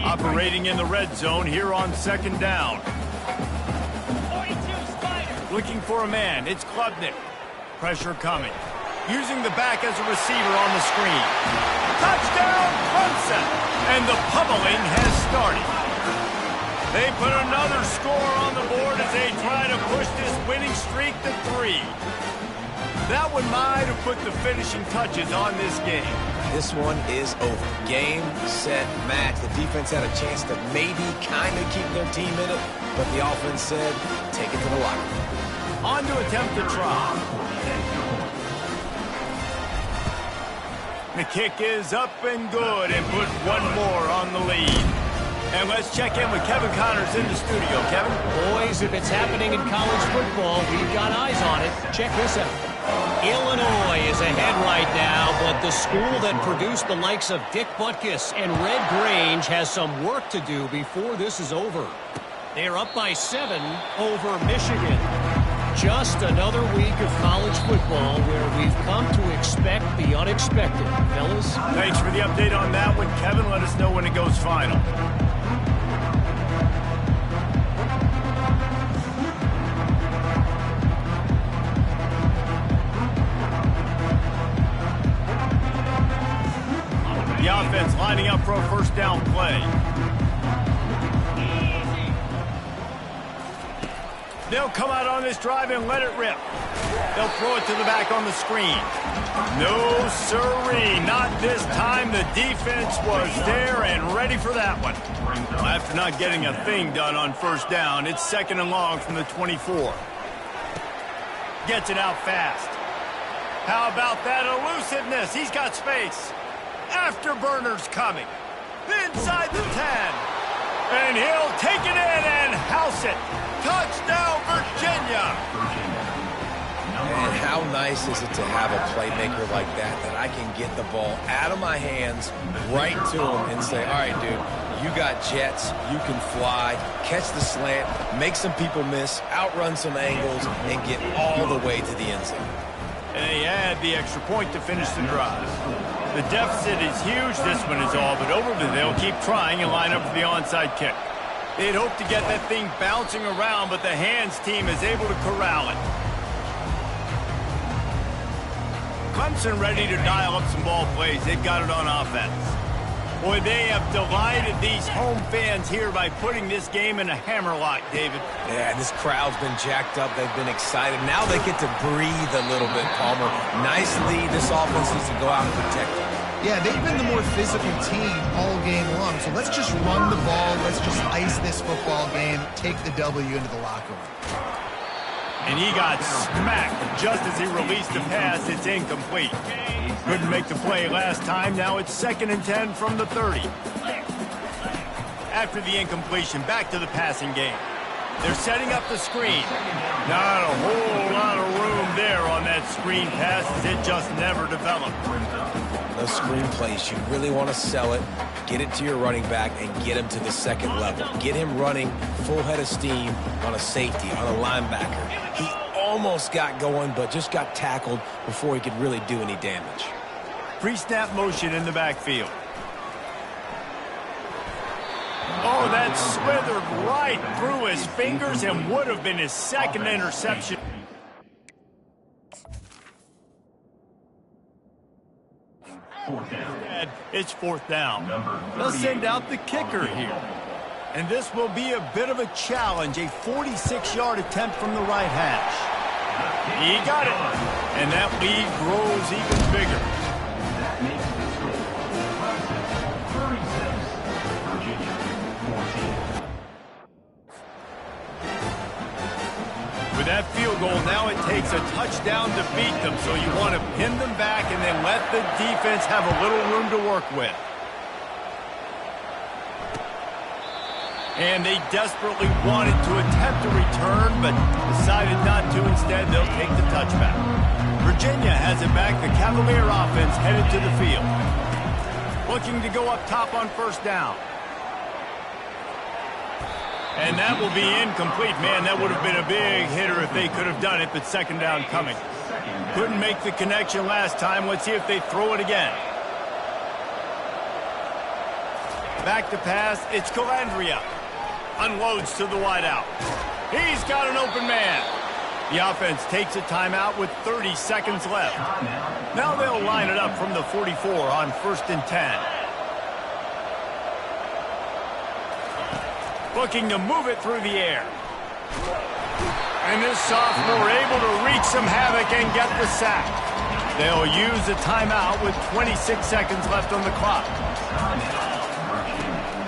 Operating in the red zone here on 2nd down. Looking for a man. It's Klubnik. Pressure coming. Using the back as a receiver on the screen. Touchdown, Clemson! And the pummeling has started. They put another score on the board as they try to push this winning streak to 3. That one might have put the finishing touches on this game. This one is over. Game, set, match. The defense had a chance to maybe kind of keep their team in it, but the offense said, take it to the locker room. On to attempt the try. The kick is up and good and put one more on the lead. And let's check in with Kevin Connors in the studio. Kevin? Boys, if it's happening in college football, we've got eyes on it. Check this out. Illinois is ahead right now, but the school that produced the likes of Dick Butkus and Red Grange has some work to do before this is over. They are up by 7 over Michigan. Just another week of college football where we've come to expect the unexpected. Fellas? Thanks for the update on that one, Kevin. Let us know when it goes final. The offense lining up for a first down play. They'll come out on this drive and let it rip. They'll throw it to the back on the screen. No sirree, not this time. The defense was there and ready for that one. After not getting a thing done on first down, it's 2nd and long from the 24. Gets it out fast. How about that elusiveness? He's got space. Afterburner's coming. Inside the 10. And he'll take it in and house it. Touchdown, Virginia. And how nice is it to have a playmaker like that I can get the ball out of my hands right to him and say, all right, dude, you got jets, you can fly, catch the slant, make some people miss, outrun some angles, and get all the way to the end zone. And they add the extra point to finish the drive. The deficit is huge. This one is all but over, but they'll keep trying and line up for the onside kick. They'd hope to get that thing bouncing around, but the hands team is able to corral it. Clemson ready to dial up some ball plays. They've got it on offense. Boy, they have delighted these home fans here by putting this game in a hammerlock, David. Yeah, this crowd's been jacked up. They've been excited. Now they get to breathe a little bit, Palmer. Nice lead. This offense needs to go out and protect it. Yeah, they've been the more physical team all game long. So let's just run the ball. Let's just ice this football game. Take the W into the locker room. And he got smacked just as he released the pass. It's incomplete. Couldn't make the play last time. Now it's 2nd and 10 from the 30. After the incompletion, back to the passing game. They're setting up the screen. Not a whole lot of room there on that screen pass as it just never developed. Those screen plays, you really want to sell it, get it to your running back, and get him to the second level. Get him running full head of steam on a safety, on a linebacker. He almost got going, but just got tackled before he could really do any damage. Pre-snap motion in the backfield. Oh, that slithered right through his fingers and would have been his 2nd interception. It's 4th down. They'll send out the kicker here. And this will be a bit of a challenge, a 46-yard attempt from the right hash. He got it. And that lead grows even bigger. That makes the score. Clemson 36, Virginia 14. With that field goal, now it takes a touchdown to beat them, so you want to pin them back and then let the defense have a little room to work with. And they desperately wanted to attempt a return, but decided not to. Instead, they'll take the touchback. Virginia has it back. The Cavalier offense headed to the field. Looking to go up top on first down. And that will be incomplete. Man, that would have been a big hitter if they could have done it, but 2nd down coming. Couldn't make the connection last time. Let's see if they throw it again. Back to pass. It's Calandria. Unloads to the wideout. He's got an open man. The offense takes a timeout with 30 seconds left. Now they'll line it up from the 44 on 1st and 10. Looking to move it through the air. And this sophomore able to wreak some havoc and get the sack. They'll use a timeout with 26 seconds left on the clock.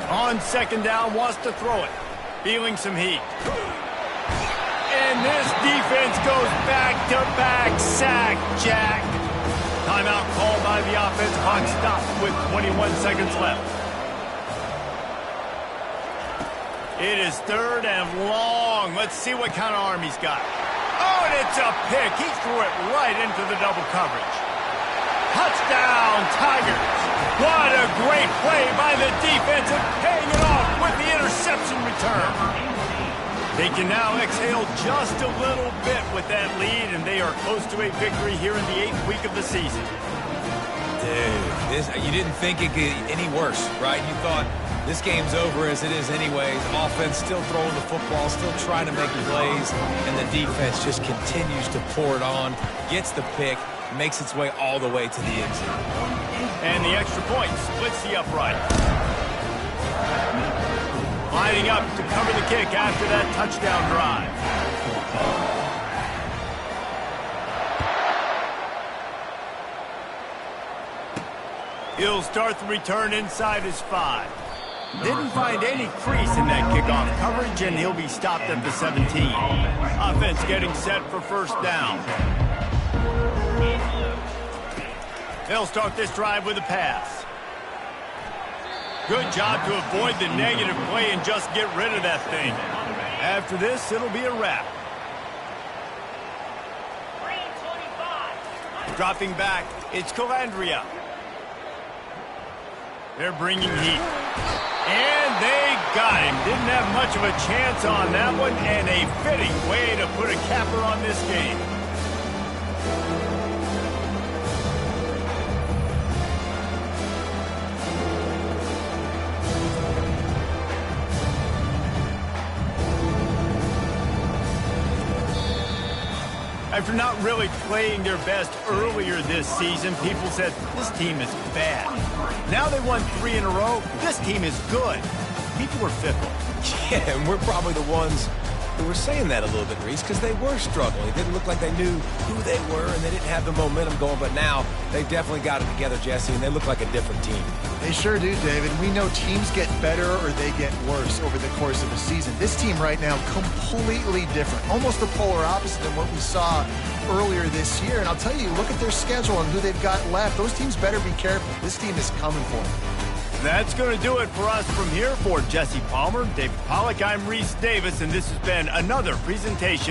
On second down, wants to throw it. Feeling some heat. And this defense goes back-to-back sack, Jack. Timeout called by the offense. Clock stopped with 21 seconds left. It is third and long. Let's see what kind of arm he's got. Oh, and it's a pick. He threw it right into the double coverage. Touchdown, Tigers. What a great play by the defense and paying it off with the interception return. They can now exhale just a little bit with that lead, and they are close to a victory here in the 8th week of the season. Dude, you didn't think it could get any worse, right? You thought this game's over as it is anyways. Offense still throwing the football, still trying to make plays, and the defense just continues to pour it on, gets the pick, makes its way all the way to the end zone. And the extra point splits the upright. Lining up to cover the kick after that touchdown drive. He'll start the return inside his 5. Didn't find any crease in that kickoff coverage, and he'll be stopped at the 17. Offense getting set for first down. They'll start this drive with a pass. Good job to avoid the negative play and just get rid of that thing. After this, it'll be a wrap. Dropping back, it's Calandria. They're bringing heat. And they got him. Didn't have much of a chance on that one, and a fitting way to put a capper on this game. After not really playing their best earlier this season, people said, this team is bad. Now they won 3 in a row. This team is good. People are fickle. Yeah, and we're probably the ones who were saying that a little bit, Reese, because they were struggling. It didn't look like they knew who they were, and they didn't have the momentum going. But now they've definitely got it together, Jesse, and they look like a different team. They sure do, David. We know teams get better or they get worse over the course of a season. This team right now, completely different. Almost the polar opposite of what we saw earlier this year. And I'll tell you, look at their schedule and who they've got left. Those teams better be careful. This team is coming for them. That's going to do it for us from here. For Jesse Palmer, David Pollack, I'm Reese Davis, and this has been another presentation